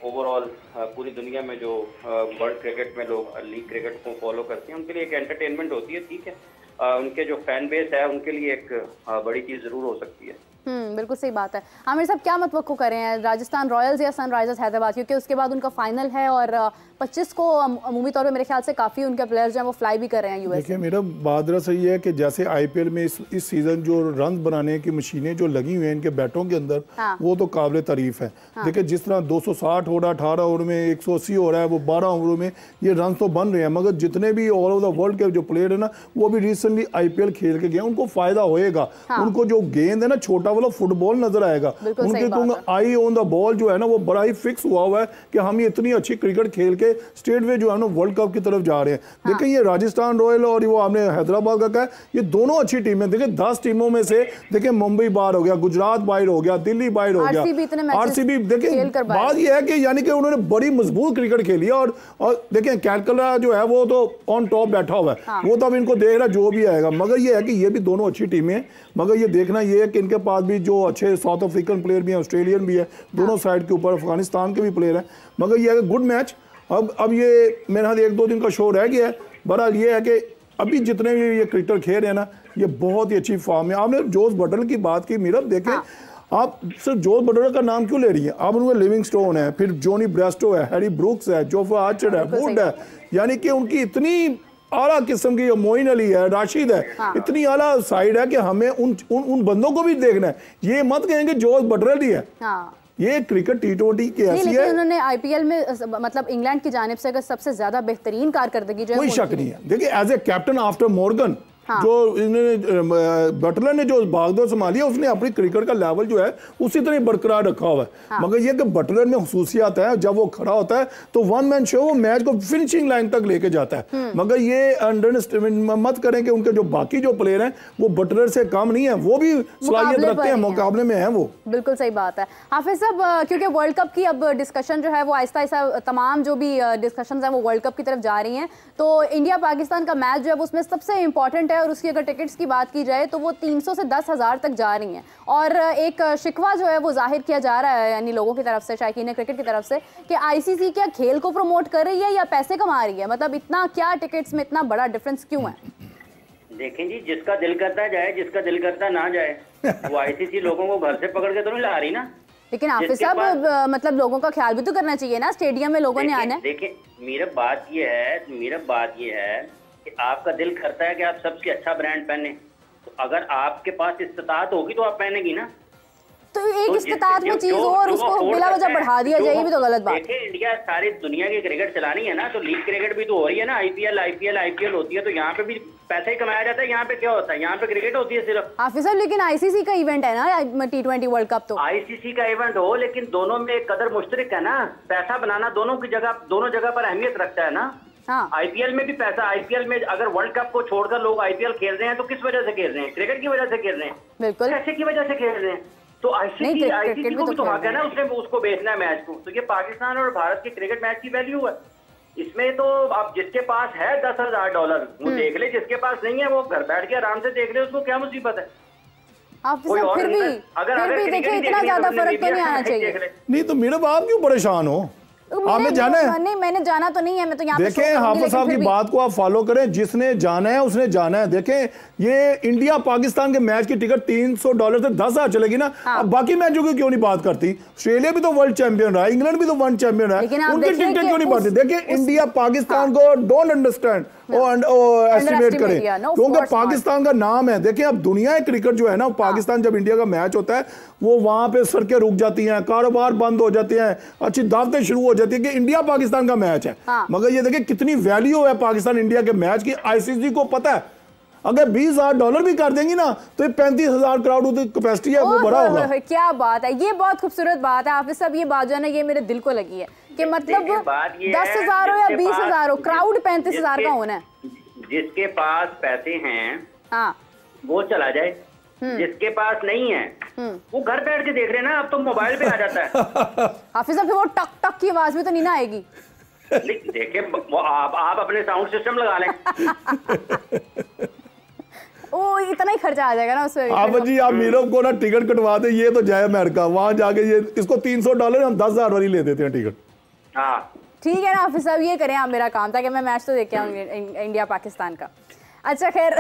Speaker 3: ओवरऑल पूरी दुनिया में जो वर्ल्ड क्रिकेट में लोग लीग क्रिकेट को फॉलो करते हैं, उनके लिए एक एंटरटेनमेंट होती है। ठीक है, उनके जो फैन बेस है उनके लिए एक बड़ी चीज़ ज़रूर हो सकती है।
Speaker 1: बिल्कुल सही बात है। आमिर साहब, क्या मतवक्को करें हैं, राजस्थान रॉयल्स या सनराइजर्स हैदराबाद? क्योंकि उसके बाद उनका फाइनल है और 25 को अमूमी तौर पे मेरे ख्याल से काफ़ी उनके प्लेयर्स जो हैं वो फ्लाई भी कर रहे हैं यूएस।
Speaker 2: देखिए मेरा बात सही है कि जैसे आईपीएल में इस सीज़न जो रन बनाने की मशीनें जो लगी हुई हैं इनके बैटों के अंदर, हाँ। वो तो काबिल तारीफ है। हाँ। देखिए जिस तरह 260 हो रहा है 18 ओवर में, 180 हो रहा है, वो 12 ओवरों में ये रन तो बन रहे हैं, मगर जितने भी ऑल ओवर द वर्ल्ड के जो प्लेयर है ना वो भी रिसेंटली आईपीएल खेल के गए, उनको फायदा होएगा। उनको जो गेंद है ना छोटा वाला फुटबॉल नजर आएगा, उनके आई ऑन द बॉल जो है ना वो बड़ा ही फिक्स हुआ है कि हम ये इतनी अच्छी क्रिकेट खेल के स्टेट वे जो है ना वर्ल्ड कप की तरफ जा रहे हैं। हाँ। देखिए ये राजस्थान रॉयल और वो आपने हैदराबाद का कहा, ये दोनों अच्छी टीमें। देखिए 10 टीमों में से देखिए मुंबई बाहर हो गया, गुजरात बाहर हो गया, दिल्ली बाहर हो गया, आरसीबी। देखिए बात ये है कि यानी कि उन्होंने बड़ी मजबूत क्रिकेट खेली है और देखिए कैलकला जो है वो तो ऑन टॉप बैठा हुआ है। हाँ। वो तो अब इनको देख रहा जो भी आएगा, मगर ये है कि ये भी दोनों अच्छी टीमें हैं, मगर ये देखना ये है कि इनके पास भी जो अच्छे साउथ अफ्रीकन प्लेयर भी हैं, ऑस्ट्रेलियन भी है, दोनों साइड के ऊपर अफगानिस्तान के भी प्लेयर हैं, मगर ये है गुड मैच। अब ये मेरे हाथ 1-2 दिन का शो रह गया है। बहरहाल ये है कि अभी जितने भी ये क्रिकेटर खेल रहे हैं ना ये बहुत ही अच्छी फॉर्म है। आपने जोस बटलर की बात की, मीरब देखें, आप सिर्फ जोस बटलर का नाम क्यों ले रही है? आप उनमें लिविंगस्टोन है, फिर जॉनी ब्रेस्टो है, हैरी ब्रूक्स है, जोफ्रा आर्चर है, वुड है, यानी कि उनकी इतनी आला किस्म की, मोइन अली है, राशिद है, हाँ। इतनी आला साइड है कि हमें उन बंदों को भी देखना है। ये मत कहेंगे जोस बटलर ही है। हाँ। ये क्रिकेट T20 की ऐसी है।
Speaker 1: उन्होंने आईपीएल में मतलब इंग्लैंड की जानिब से अगर सबसे ज्यादा बेहतरीन कारकर्दगी जो है,
Speaker 2: कोई शक नहीं है। देखिए as a captain after Morgan, हाँ। जो बटलर ने जो भागदौड़ संभाली है उसने अपनी क्रिकेट का लेवल जो है उसी तरह बरकरार रखा हुआ है। हाँ। मगर ये कि बटलर में हुसूसियत है, जब वो खड़ा होता है तो वन मैन शो वो मैच को फिनिशिंग लाइन तक लेके जाता है। मगर ये अंडरस्टैंड मत करें कि उनके जो बाकी जो प्लेयर हैं वो बटलर से कम नहीं है, वो भी सलाहियत रखते हैं, मुकाबले में है वो।
Speaker 1: बिल्कुल सही बात है। हाफिज साहब, क्योंकि वर्ल्ड कप की अब डिस्कशन जो है वो आहिस्ता आहिस्ता तमाम जो भी डिस्कशन है वो वर्ल्ड कप की तरफ जा रही हैं, तो इंडिया पाकिस्तान का मैच जो है उसमें सबसे इंपॉर्टेंट है और उसकी अगर टिकट्स की बात की जाए तो वो 300 से 10,000 तक जा रही हैं। और एक शिकवा जो है वो जाहिर किया जा रहा है यानी लोगों की तरफ से, शायकीन क्रिकेट की तरफ से, कि आईसीसी क्या खेल को प्रमोट कर रही है या पैसे कमा रही है? मतलब इतना क्या टिकट्स में इतना बड़ा डिफरेंस क्यों है?
Speaker 3: देखें जी, जिसका दिल करता जाए, जिसका दिल करता ना जाए। वो आईसीसी लोगों को घर से पकड़ के तो नहीं ला रही ना।
Speaker 1: लेकिन हाफिज साहब मतलब लोगों का ख्याल भी तो करना चाहिए ना, स्टेडियम में लोगों ने आना है।
Speaker 3: देखिए मेरा बात ये है कि आपका दिल करता है कि आप सबसे अच्छा ब्रांड पहने, तो अगर आपके पास इस्तात होगी तो आप पहनेगी ना।
Speaker 1: तो एक इस्तात में चीज और उसको बिला वजह बढ़ा दिया जाए, ये भी तो गलत बात है।
Speaker 3: देखिए इंडिया सारी दुनिया की क्रिकेट चलानी है ना, तो लीग क्रिकेट भी तो हो रही है ना, आईपीएल होती है, तो यहाँ पे भी पैसा ही कमाया जाता है। यहाँ पे क्या होता है? यहाँ पे क्रिकेट होती है सिर्फ।
Speaker 1: हाफिज साहब, लेकिन आईसीसी का इवेंट है ना T20 वर्ल्ड कप, तो
Speaker 3: आईसीसी का इवेंट हो लेकिन दोनों में एक कदर मुश्तरक है ना, पैसा बनाना दोनों जगह पर अहमियत रखता है ना। हाँ। आईपीएल में भी पैसा, आईपीएल में अगर वर्ल्ड कप को छोड़कर लोग आईपीएल खेल रहे हैं तो किस वजह से खेल रहे हैं? क्रिकेट की वजह से खेल रहे हैं,
Speaker 1: बिल्कुल
Speaker 3: पैसे की वजह से खेल रहे हैं। तो आईसीसी को भी तो हक है ना, उसको बेचना है मैच को। तो ये पाकिस्तान और भारत के क्रिकेट मैच की वैल्यू है। इसमें तो अब जिसके पास है $10,000 वो देख ले, जिसके पास नहीं है वो घर बैठ के आराम से देख ले, उसको क्या मुसीबत है?
Speaker 1: फिर भी देखिए इतना ज्यादा फर्क तो नहीं आना चाहिए।
Speaker 2: नहीं तो मीरब आप क्यों परेशान हो? आपने जाना है?
Speaker 1: नहीं मैंने जाना तो नहीं है, मैं तो यहाँ
Speaker 2: देखें हाफिज साहब की बात को आप फॉलो करें, जिसने जाना है उसने जाना है। देखें ये इंडिया पाकिस्तान के मैच की टिकट $300 से 10,000 चलेगी ना। हाँ। अब बाकी मैचों की क्यों नहीं बात करती? ऑस्ट्रेलिया भी तो वर्ल्ड चैंपियन रहा, इंग्लैंड भी तो वर्ल्ड चैंपियन रहा, उनकी टिकटें क्यों नहीं बढ़ती? देखिए इंडिया पाकिस्तान को डोंट अंडरस्टैंड, एस्टिमेट करें, क्योंकि पाकिस्तान का नाम है। देखिए अब दुनिया क्रिकेट जो है ना, पाकिस्तान जब इंडिया का मैच होता है वो वहां पे सड़कें रुक जाती हैं, कारोबार बंद हो जाते हैं, अच्छी दावतें शुरू हो जाती है कि इंडिया पाकिस्तान का मैच है। मगर ये देखिए कितनी वैल्यू है पाकिस्तान इंडिया के मैच की। आईसीसी को पता है अगर $20,000 भी कर देंगी ना तो 35,000 क्राउड कैपेसिटी है, वो बड़ा होगा।
Speaker 1: क्या बात है, ये बहुत खूबसूरत बात है हाफिज साहब। ये बात जो है ना, ये मेरे दिल को लगी है कि मतलब 10,000 हो या 20,000 हो, क्राउड 35,000 का होना है।
Speaker 3: जिसके पास पैसे हैं
Speaker 1: हाँ
Speaker 3: वो चला जाए, जिसके पास नहीं है वो घर बैठ के देख रहे ना। अब तो मोबाइल पे आ जाता है।
Speaker 1: हाफिज साहब वो टक टक की आवाज में तो नहीं ना आएगी।
Speaker 3: देखिए आप अपने साउंड सिस्टम लगा लें।
Speaker 1: ओ इतना ही खर्चा आ जाएगा ना उसमें।
Speaker 2: आप जी आप मीरब को ना टिकट कटवा दे, ये तो जाए अमेरिका, वहां जाके ये इसको $300 हम 10,000 वाली ले देते हैं टिकट।
Speaker 3: हाँ
Speaker 1: ठीक है ना हाफिज साहब, ये करें आप मेरा काम, ताकि मैं मैच तो देख के आऊंगी इंडिया पाकिस्तान का। अच्छा खैर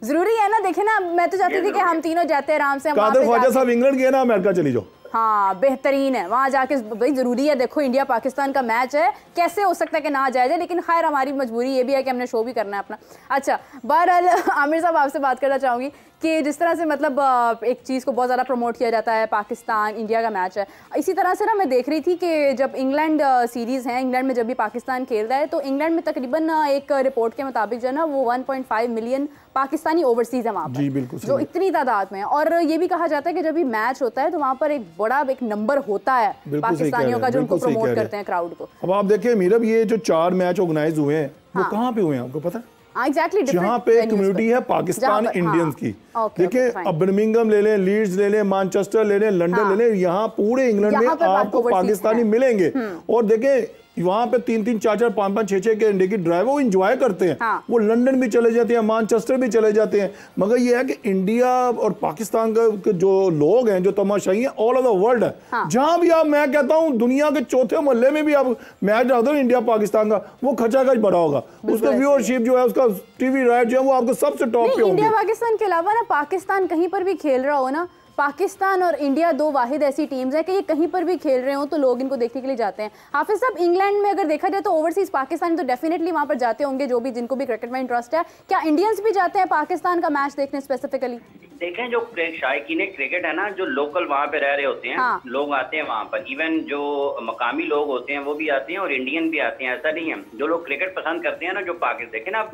Speaker 1: जरूरी है ना, देखे ना मैं तो चाहती थी कि हम तीनों जाते आराम से।
Speaker 2: कादर ख्वाजा साहब इंग्लैंड गए ना, अमेरिका चली जाओ।
Speaker 1: हाँ बेहतरीन है, वहां जाके भाई जरूरी है। देखो इंडिया पाकिस्तान का मैच है, कैसे हो सकता है कि ना जाए, लेकिन खैर हमारी मजबूरी ये भी है कि हमने शो भी करना है अपना। अच्छा बहरहाल आमिर साहब आपसे बात करना चाहूंगी कि जिस तरह से मतलब एक चीज़ को बहुत ज़्यादा प्रमोट किया जाता है, पाकिस्तान इंडिया का मैच है, इसी तरह से ना मैं देख रही थी कि जब इंग्लैंड सीरीज़ है, इंग्लैंड में जब भी पाकिस्तान खेल रहा है तो इंग्लैंड में तकरीबन एक रिपोर्ट के मुताबिक जो है ना वो 1.5 मिलियन पाकिस्तानी ओवरसीज है वहाँ पर, जो इतनी तादाद में है। और ये भी कहा जाता है कि जब भी मैच होता है तो वहाँ पर एक बड़ा एक नंबर होता है पाकिस्तानियों का जो उनको प्रमोट करते हैं क्राउड को।
Speaker 2: अब आप देखिए मीरब, ये जो 4 मैच ऑर्गेनाइज हुए हैं वो कहाँ पे हुए हैं आपको पता है? जहाँ पे कम्युनिटी है पाकिस्तान इंडियंस की। देखिए अब बर्मिंघम ले लें, लीड्स ले लें, मैनचेस्टर ले लें, लंदन ले लें, यहाँ पूरे इंग्लैंड में आपको पाकिस्तानी मिलेंगे। और देखें वहां पे 3-3, 4-4, 5-5, 6-6 के इंडिया की ड्राइव वो एंजॉय करते हैं। वो लंदन भी चले जाते हैं, मैनचेस्टर भी चले जाते हैं। मगर ये है कि इंडिया और पाकिस्तान का जो लोग हैं, जो तमाशाई हैं, ऑल ओवर द वर्ल्ड है। जहां भी आप, मैं कहता हूं दुनिया के चौथे मोहल्ले में भी आप मैच डालते हो इंडिया पाकिस्तान का, वो खचाखच बड़ा होगा। उसका व्यूअरशिप जो है, उसका टीवी राइट जो है वो आपको सबसे टॉप पे होंगे।
Speaker 1: इंडिया पाकिस्तान के अलावा ना पाकिस्तान कहीं पर भी खेल रहा हो ना, पाकिस्तान और इंडिया 2 वाहिद ऐसी टीम्स हैं कि ये कहीं पर भी खेल रहे हो तो लोग इनको देखने के लिए जाते हैं। हाफिज साहब इंग्लैंड में अगर देखा जाए तो ओवरसीज पाकिस्तान तो डेफिनेटली वहां पर जाते होंगे, जो भी जिनको भी क्रिकेट में इंटरेस्ट है। क्या इंडियंस भी जाते हैं पाकिस्तान का मैच देखने स्पेसिफिकली?
Speaker 3: देखें जो शायकीन क्रिकेट है ना, जो लोकल वहाँ पे रह रहे होते हैं, लोग आते हैं वहाँ पर। इवन जो मकामी लोग होते हैं वो भी आते हैं और इंडियन भी आते हैं। ऐसा नहीं है, जो लोग क्रिकेट पसंद करते हैं ना, जो पाकिस्तान, देखें ना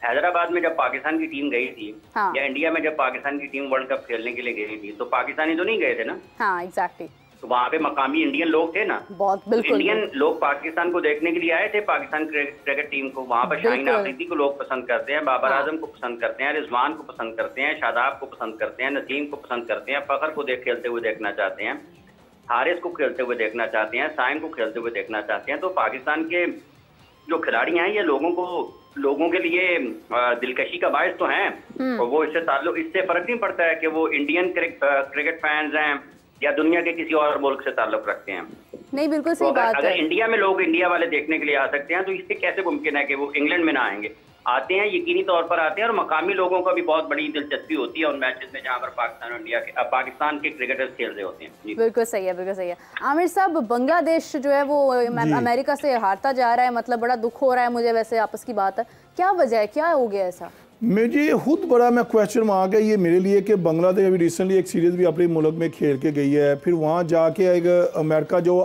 Speaker 3: हैदराबाद में जब पाकिस्तान की टीम गई थी, या इंडिया में जब पाकिस्तान की टीम वर्ल्ड कप खेलने के लिए गई थी, तो पाकिस्तानी तो नहीं गए थे ना।
Speaker 1: हाँ एग्जैक्टली।
Speaker 3: तो वहाँ पे मकामी इंडियन लोग थे ना,
Speaker 1: बहुत बिल्कुल।
Speaker 3: इंडियन लोग पाकिस्तान को देखने के लिए आए थे, पाकिस्तान क्रिकेट टीम को। वहाँ पर शाहीन आफरीदी को लोग पसंद करते हैं, बाबर आजम को पसंद करते हैं, रिजवान को पसंद करते हैं, शादाब को पसंद करते हैं, नसीम को पसंद करते हैं, फखर को खेलते हुए देखना चाहते हैं, हारिस को खेलते हुए देखना चाहते हैं, साइम को खेलते हुए देखना चाहते हैं। तो पाकिस्तान के जो खिलाड़ी हैं ये लोगों के लिए दिलकशी का बायस तो हैं। और वो इससे फर्क नहीं पड़ता है कि वो इंडियन क्रिकेट फैंस हैं या दुनिया के किसी और मुल्क से ताल्लुक रखते हैं।
Speaker 1: नहीं बिल्कुल सही बात है।
Speaker 3: अगर इंडिया में लोग इंडिया वाले देखने के लिए आ सकते हैं तो इससे कैसे मुमकिन है कि वो इंग्लैंड में ना आएंगे? आते हैं, यकीनी तौर पर आते हैं। और मकामी लोगों का भी बहुत बड़ी दिलचस्पी होती है उन मैचेस में जहां पर पाकिस्तान के क्रिकेटर्स खेल रहे होते हैं।
Speaker 1: बिल्कुल सही है, बिल्कुल सही है। आमिर साहब बांग्लादेश जो है वो अमेरिका से हारता जा रहा है, मतलब बड़ा दुख हो रहा है मुझे। वैसे आपस की बात है, क्या वजह है, क्या हो गया ऐसा?
Speaker 2: मुझे खुद बड़ा मैं क्वेश्चन आ गया ये मेरे लिए कि बांग्लादेश अभी रिसेंटली एक सीरीज भी अपने मुल्क में खेल के गई है, फिर वहाँ जाके एक अमेरिका जो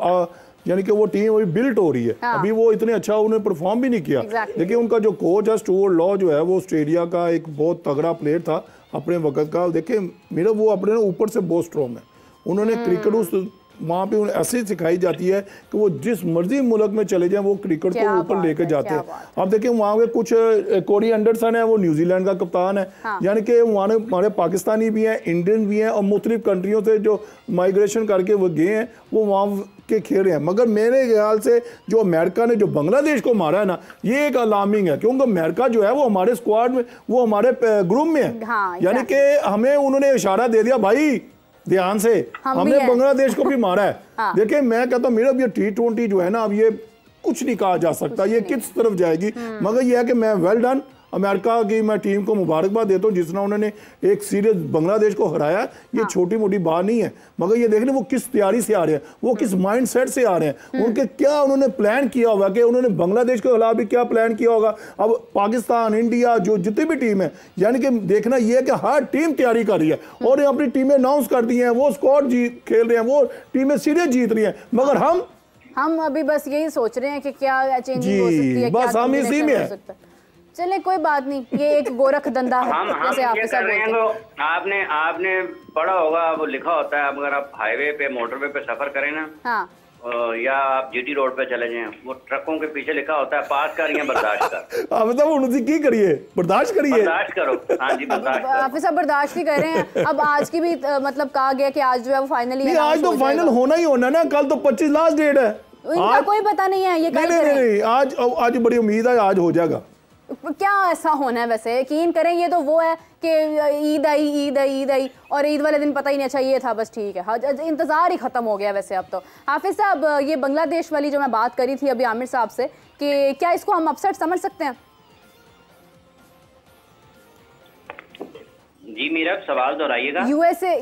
Speaker 2: यानी कि वो टीम अभी बिल्ट हो रही है। अभी वो इतने अच्छा उन्होंने परफॉर्म भी नहीं किया। देखिए उनका जो कोच है स्टुअर्ट लॉ जो है वो ऑस्ट्रेलिया का एक बहुत तगड़ा प्लेयर था अपने वक्त का। देखिए मेरा वो अपने ऊपर से बहुत स्ट्रॉन्ग है। उन्होंने क्रिकेट उस वहाँ पे ऐसे सिखाई जाती है कि वो जिस मर्जी मुल्क में चले जाएं वो क्रिकेट को ऊपर लेकर जाते हैं। अब देखिए वहाँ के कुछ कोरी एंडरसन है, वो न्यूजीलैंड का कप्तान है। यानी कि वहाँ हमारे पाकिस्तानी भी हैं, इंडियन भी हैं और मुख्तलिफ कंट्रियों से जो माइग्रेशन करके वो गए हैं वो वहाँ के खेल रहे हैं। मगर मेरे ख्याल से जो अमेरिका ने जो बांग्लादेश को मारा है ना, ये एक अलार्मिंग है, क्योंकि अमेरिका जो है वो हमारे स्क्वाड में, वो हमारे ग्रुप में है। यानी कि हमें उन्होंने इशारा दे दिया भाई ध्यान से, हमने बांग्लादेश को भी मारा है। देखिए मैं कहता हूँ मेरा ये T20 जो है ना, अब ये कुछ नहीं कहा जा सकता ये किस तरफ जाएगी। मगर ये है कि मैं वेल डन अमेरिका की मैं टीम को मुबारकबाद देता हूँ जिसने उन्होंने एक सीरीज बांग्लादेश को हराया। ये छोटी मोटी बात नहीं है, मगर ये देखने वो किस तैयारी से आ रहे हैं, वो किस माइंड सेट से आ रहे हैं, उनके क्या उन्होंने प्लान किया होगा कि उन्होंने बांग्लादेश के खिलाफ भी क्या प्लान किया होगा। अब पाकिस्तान, इंडिया, जो जितनी भी टीम है, यानी कि देखना यह है कि हर टीम तैयारी कर रही है और अपनी टीमें अनाउंस कर दी हैं, वो स्क्वाड खेल रहे हैं, वो टीमें सीरीज जीत रही हैं, मगर हम
Speaker 1: अभी बस यही सोच रहे हैं कि क्या चेंजिंग हो सकती है,
Speaker 2: बस हम इसी में है।
Speaker 1: चले कोई बात नहीं, ये एक गोरख धंधा है।
Speaker 3: जैसे आप कर रहे हैं तो आपने पढ़ा होगा, वो लिखा होता है अगर आप हाईवे पे मोटरवे पे सफर करें ना, हाँ, या आप जीटी रोड पे चले जाएं, वो ट्रकों के पीछे लिखा होता है पास कर या बर्दाश्त कर।
Speaker 2: आप बताओ उनसे की करिए, बर्दाश्त करिए,
Speaker 3: बर्दाश्त करो। हाँ जी, बर्दाश्त करो।
Speaker 1: आप सब बर्दाश्त ही कर रहे हैं। अब आज की भी मतलब कहा गया कि आज जो है वो फाइनली,
Speaker 2: आज तो फाइनल होना ही होना ना, कल तो 25 लास्ट डेट है,
Speaker 1: इनका कोई पता नहीं है ये कल
Speaker 2: नहीं, आज बड़ी उम्मीद है आज हो जाएगा।
Speaker 1: क्या ऐसा होना है वैसे, यकीन करें ये तो वो है कि ईद आई और ईद वाले दिन पता ही नहीं, अच्छा ये था बस ठीक है, इंतजार ही खत्म हो गया वैसे अब तो। हाफिज साहब, ये बांग्लादेश वाली जो मैं बात करी थी अभी आमिर साहब से, कि क्या इसको हम अपसेट समझ सकते हैं?
Speaker 3: जी मीरा, सवाल दोहराइएगा।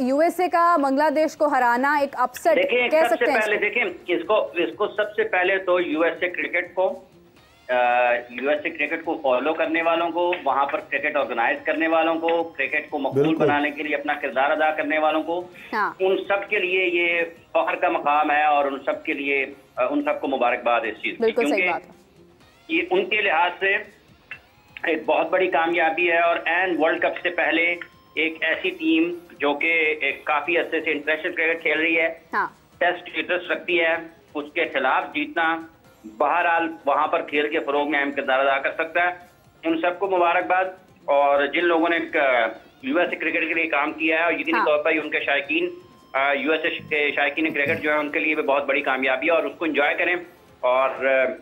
Speaker 1: यूएसए का बांग्लादेश को हराना एक अपसेट कह सकते हैं?
Speaker 3: पहले देखिए, इसको सबसे पहले तो यूएसए क्रिकेट को फॉलो करने वालों को, वहां पर क्रिकेट ऑर्गेनाइज करने वालों को, क्रिकेट को मकबूल बनाने के लिए अपना किरदार अदा करने वालों को, हाँ, उन सब के लिए ये फख्र का मकाम है और उन सब के लिए उन सबको मुबारकबाद इस चीज की, क्योंकि ये उनके लिहाज से एक बहुत बड़ी कामयाबी है। और एन वर्ल्ड कप से पहले एक ऐसी टीम जो कि काफी अच्छे से इंटरनेशनल क्रिकेट खेल रही है, हाँ, टेस्ट स्टेटस रखती है, उसके खिलाफ जीतना बहरहाल वहां पर खेल के फरोग में अहम किरदार अदा कर सकता है। उन सबको मुबारकबाद। और जिन लोगों ने यूएसए क्रिकेट के लिए काम किया है और यकीनी तौर पर उनके शायकीन, यूएसए के शायकीन क्रिकेट जो है उनके लिए भी बहुत बड़ी कामयाबी है और उसको एंजॉय करें। और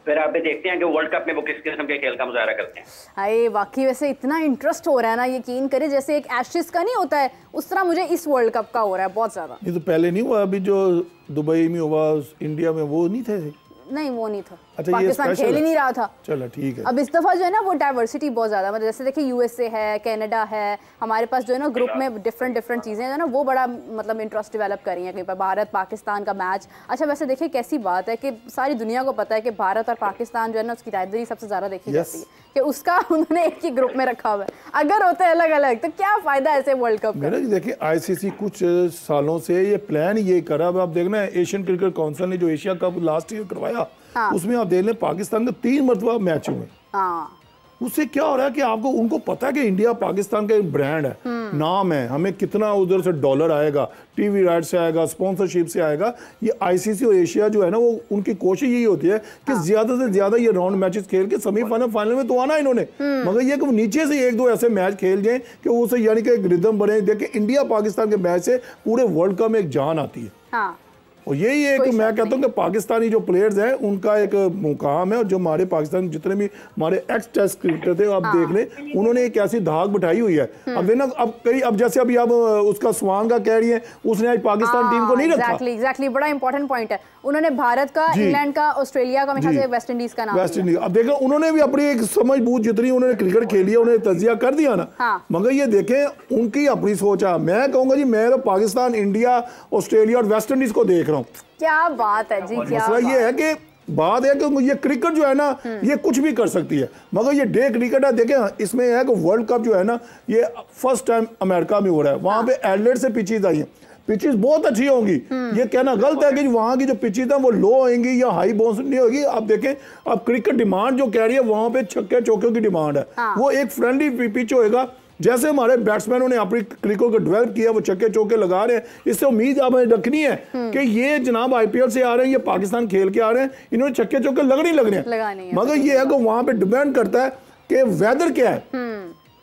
Speaker 3: फिर आप भी देखते हैं कि वर्ल्ड कप में वो किस किस्म के खेल का मुजाहरा करते हैं।
Speaker 1: अरे वाकई वैसे इतना इंटरेस्ट हो रहा है ना, यकीन करें जैसे एक एशेस का नहीं होता है उस तरह मुझे इस वर्ल्ड कप का हो रहा है बहुत ज्यादा।
Speaker 2: ये तो पहले नहीं हुआ, अभी जो दुबई में हुआ, इंडिया में वो नहीं थे?
Speaker 1: नहीं वो नहीं था।
Speaker 2: अच्छा,
Speaker 1: पाकिस्तान खेल ही नहीं रहा था।
Speaker 2: चलो ठीक है।
Speaker 1: अब इस दफा जो है ना वो डाइवर्सिटी बहुत ज्यादा, मतलब जैसे देखिए यूएसए है, कनाडा है, हमारे पास जो है ना ग्रुप में डिफरेंट चीजें जो है ना वो बड़ा मतलब इंटरेस्ट डेवलप कर रही हैं। कहीं पर भारत पाकिस्तान का मैच, अच्छा वैसे देखिए कैसी बात है कि सारी दुनिया को पता है कि भारत और पाकिस्तान जो है ना उसकी रायदरी सबसे ज्यादा देखी जाती है, कि उसका उन्होंने एक ही ग्रुप में रखा हुआ है। अगर होते अलग अलग तो क्या फायदा ऐसे वर्ल्ड कप का?
Speaker 2: देखिए आईसीसी कुछ सालों से ये प्लान ये करा, अब आप देखना एशियन क्रिकेट काउंसिल ने जो एशिया कप लास्ट ईयर करवाया, हाँ, उसमें आप देख लें पाकिस्तान के 3 मरतबा मैच हुए। हाँ, उससे क्या हो रहा है कि आपको उनको पता है कि इंडिया पाकिस्तान का एक ब्रांड है, नाम है, हमें कितना उधर से डॉलर आएगा, टीवी राइट से आएगा, स्पॉन्सरशिप से आएगा। ये आईसीसी और एशिया जो है ना वो उनकी कोशिश यही होती है कि हाँ, ज्यादा से ज्यादा ये राउंड मैचेस खेल के सेमीफाइनल फाइनल में तो आना इन्होंने, मगर ये कि नीचे से 1-2 ऐसे मैच खेल जाए कि उसे यानी कि एक रिदम बने। देखिए इंडिया पाकिस्तान के मैच से पूरे वर्ल्ड कप में एक जान आती है। हाँ, और यही है कि मैं कहता हूँ कि पाकिस्तानी जो प्लेयर्स हैं उनका एक मुकाम है, और जो हमारे पाकिस्तान जितने भी हमारे एक्स टेस्ट क्रिकेटर थे आप देख लें, उन्होंने एक ऐसी धाक बिठाई हुई है। अब ना अब जैसे अभी आप उसका स्वान का कह रही है, उसने आज पाकिस्तान टीम को नहीं रखा।
Speaker 1: एग्जैक्टली, बड़ा इंपॉर्टेंट पॉइंट है। उन्होंने भारत का, इंग्लैंड का, ऑस्ट्रेलिया का, वेस्ट इंडीज का नाम,
Speaker 2: वेस्ट इंडीज। अब देखो उन्होंने भी अपनी एक समझ बूझ जितनी उन्होंने क्रिकेट खेली है उन्हें तजिया कर दिया ना, मगर ये देखें उनकी अपनी सोच है। मैं कहूंगा जी मैं तो पाकिस्तान, इंडिया, ऑस्ट्रेलिया और वेस्ट इंडीज को देख रहा हूँ।
Speaker 1: क्या बात है जी, क्या
Speaker 2: मसला ये है कि बात है कि ये क्रिकेट जो है ना ये कुछ भी कर सकती है, मगर ये डे क्रिकेट है। देखें इसमें है कि वर्ल्ड कप जो है ना ये फर्स्ट टाइम अमेरिका में हो रहा है, वहां पे एडलेड से पिचेज आई है, पिचेस बहुत अच्छी होंगी। ये कहना गलत है कि वहां की जो पिचेस है वो लो होंगी या हाई बाउंस नहीं होगी। अब देखें अब क्रिकेट डिमांड जो कह रही है वहां पे छक्के चौके की डिमांड है, वो एक फ्रेंडली पिच होएगा। जैसे हमारे बैट्समैनों ने अपनी क्रिकेट को डेवलप किया, वो छक्के चौके लगा रहे हैं, इससे उम्मीद हमें रखनी है कि ये जनाब आईपीएल से आ रहे हैं, ये पाकिस्तान खेल के आ रहे हैं, इन्होंने छक्के चौके लगने हैं। मगर ये है कि वहां पे डिपेंड करता है कि वेदर क्या है।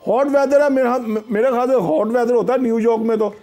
Speaker 2: हॉट वेदर है, मेरे ख्याल से हॉट वेदर होता है न्यूयॉर्क में, तो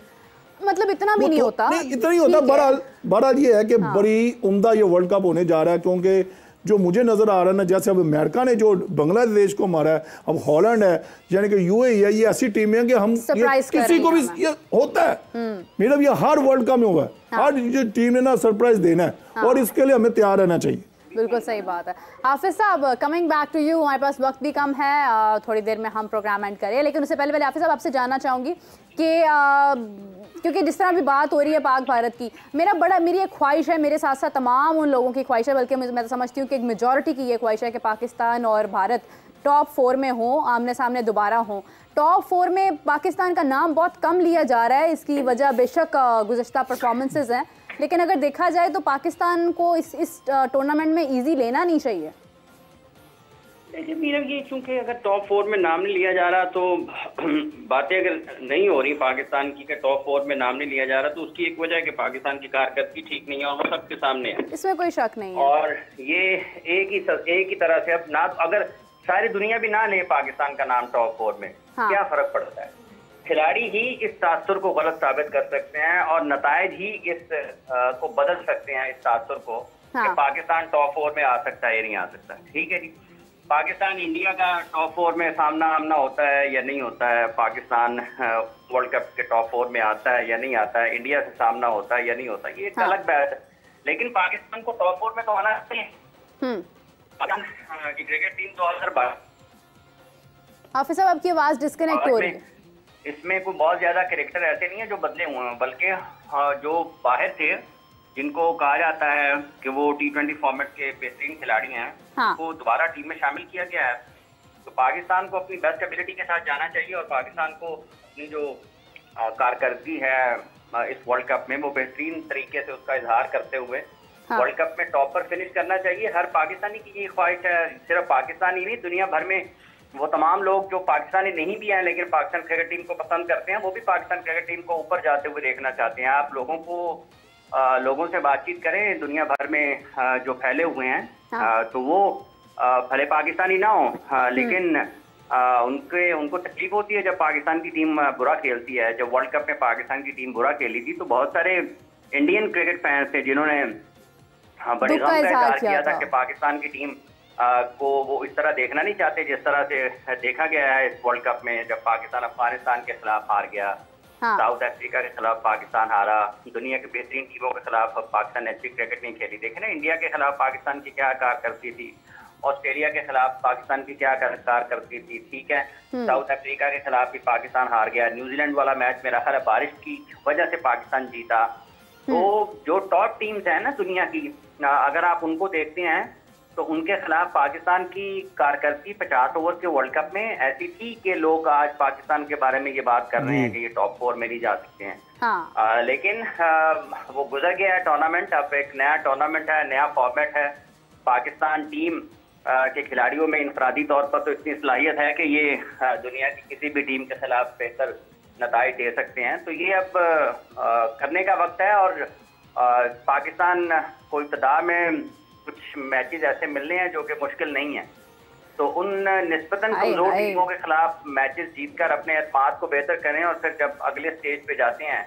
Speaker 1: मतलब इतना भी नहीं होता,
Speaker 2: इतना नहीं होता। बहरहाल ये है कि बड़ी उम्दा ये वर्ल्ड कप होने जा रहा है, क्योंकि जो मुझे नजर आ रहा है ना, जैसे अब अमेरिका ने जो बांग्लादेश को मारा है, अब हॉलैंड है, यानी कि यूएई है, ये ऐसी टीमें हैं कि हम किसी को भी ये होता है मतलब ये हर वर्ल्ड कप में हुआ है, हर जो टीम ने ना सरप्राइज देना है और इसके लिए हमें तैयार रहना चाहिए।
Speaker 1: बिल्कुल सही बात है। हाफिज साहब, कमिंग बैक टू यू, हमारे पास वक्त भी कम है, थोड़ी देर में हम प्रोग्राम एंड करें, लेकिन उससे पहले हाफिज साहब आपसे जानना चाहूँगी कि क्योंकि जिस तरह भी बात हो रही है पाक भारत की, मेरी एक ख्वाहिश है, मेरे साथ साथ तमाम उन लोगों की ख्वाहिश है, बल्कि मैं तो समझती हूँ कि एक मेजॉरिटी की ये ख्वाहिश है कि पाकिस्तान और भारत टॉप 4 में हो, आमने सामने दोबारा हो। टॉप 4 में पाकिस्तान का नाम बहुत कम लिया जा रहा है, इसकी वजह बेशक गुज़श्ता परफॉर्मेंसेस हैं, लेकिन अगर देखा जाए तो पाकिस्तान को इस टूर्नामेंट में इजी लेना नहीं चाहिए।
Speaker 3: देखिए मीरा, ये चूंकि अगर टॉप 4 में नाम नहीं लिया जा रहा तो बातें अगर नहीं हो रही पाकिस्तान की कि टॉप 4 में नाम नहीं लिया जा रहा, तो उसकी एक वजह है कि पाकिस्तान की कारकर्दगी ठीक नहीं है और वो सबके सामने है,
Speaker 1: इसमें कोई शक नहीं है।
Speaker 3: और ये एक ही तरह से अब ना, अगर सारी दुनिया भी ना ले पाकिस्तान का नाम टॉप 4 में,
Speaker 1: हाँ।
Speaker 3: क्या फर्क पड़ता है? खिलाड़ी ही इस तासुर को गलत साबित कर सकते हैं और नतायज ही इस को बदल सकते हैं, इस तासुर को,
Speaker 1: हाँ।
Speaker 3: कि पाकिस्तान टॉप 4 में आ सकता है या नहीं आ सकता। ठीक है जी, पाकिस्तान इंडिया का टॉप 4 में सामना आमना होता है या नहीं होता है, पाकिस्तान वर्ल्ड कप के टॉप 4 में आता है या नहीं आता है, इंडिया से सामना होता है या नहीं होता, ये एक अलग बात है। लेकिन पाकिस्तान को टॉप 4 में तो आना चाहिए। की क्रिकेट टीम 2012।
Speaker 1: हाफिज साहब, आपकी आवाज डिस्कनेक्ट हो रही है।
Speaker 3: इसमें कोई बहुत ज्यादा कैरेक्टर ऐसे नहीं है जो बदले हुए हैं, बल्कि जो बाहर थे, जिनको कहा जाता है कि वो T20 फॉर्मेट के बेहतरीन खिलाड़ी हैं,
Speaker 1: हाँ।
Speaker 3: वो दोबारा टीम में शामिल किया गया है। तो पाकिस्तान को अपनी बेस्ट एबिलिटी के साथ जाना चाहिए और पाकिस्तान को अपनी जो कारकर्दगी है इस वर्ल्ड कप में, वो बेहतरीन तरीके से उसका इजहार करते हुए वर्ल्ड कप में टॉप पर फिनिश करना चाहिए। हर पाकिस्तानी की ये ख्वाहिश है, सिर्फ पाकिस्तानी नहीं, दुनिया भर में वो तमाम लोग जो पाकिस्तानी नहीं भी हैं लेकिन पाकिस्तान क्रिकेट टीम को पसंद करते हैं, वो भी पाकिस्तान क्रिकेट टीम को ऊपर जाते हुए देखना चाहते हैं। आप लोगों से बातचीत करें दुनिया भर में जो फैले हुए हैं,
Speaker 1: हाँ।
Speaker 3: तो वो भले पाकिस्तानी ना हो, लेकिन उनको तकलीफ होती है जब पाकिस्तान की टीम बुरा खेलती है। जब वर्ल्ड कप में पाकिस्तान की टीम बुरा खेली थी तो बहुत सारे इंडियन क्रिकेट फैंस थे जिन्होंने बड़े गम का इजहार किया था कि पाकिस्तान की टीम को वो इस तरह देखना नहीं चाहते जिस तरह से देखा गया है इस वर्ल्ड कप में, जब पाकिस्तान अफगानिस्तान के खिलाफ हार गया,
Speaker 1: हाँ।
Speaker 3: साउथ अफ्रीका के खिलाफ पाकिस्तान हारा, दुनिया के बेहतरीन टीमों के खिलाफ पाकिस्तान ने अच्छी क्रिकेट नहीं खेली। देखे ना इंडिया के खिलाफ पाकिस्तान की क्या कारकर्दगी थी, ऑस्ट्रेलिया के खिलाफ पाकिस्तान की क्या कारकर्दगी थी। ठीक है, साउथ अफ्रीका के खिलाफ भी पाकिस्तान हार गया, न्यूजीलैंड वाला मैच मेरा ख्याल है बारिश की वजह से पाकिस्तान जीता। तो जो टॉप टीम्स हैं ना दुनिया की, अगर आप उनको देखते हैं तो उनके खिलाफ पाकिस्तान की कारकर्दगी 50 ओवर के वर्ल्ड कप में ऐसी थी कि लोग आज पाकिस्तान के बारे में ये बात कर रहे हैं कि ये टॉप 4 में नहीं जा सकते हैं।
Speaker 1: हाँ।
Speaker 3: लेकिन वो गुजर गया है टूर्नामेंट, अब एक नया टूर्नामेंट है, नया फॉर्मेट है। पाकिस्तान टीम के खिलाड़ियों में इंफरादी तौर पर तो इतनी सलाहियत है कि ये दुनिया की किसी भी टीम के खिलाफ बेहतर नताइज दे सकते हैं। तो ये अब करने का वक्त है और पाकिस्तान को इब्तिदा में कुछ मैचेस ऐसे मिलने हैं जो कि मुश्किल नहीं है, तो उन निस्बतन कमजोर टीमों के खिलाफ मैचेस जीतकर अपने एतमाद को बेहतर करें और फिर जब अगले स्टेज पे जाते हैं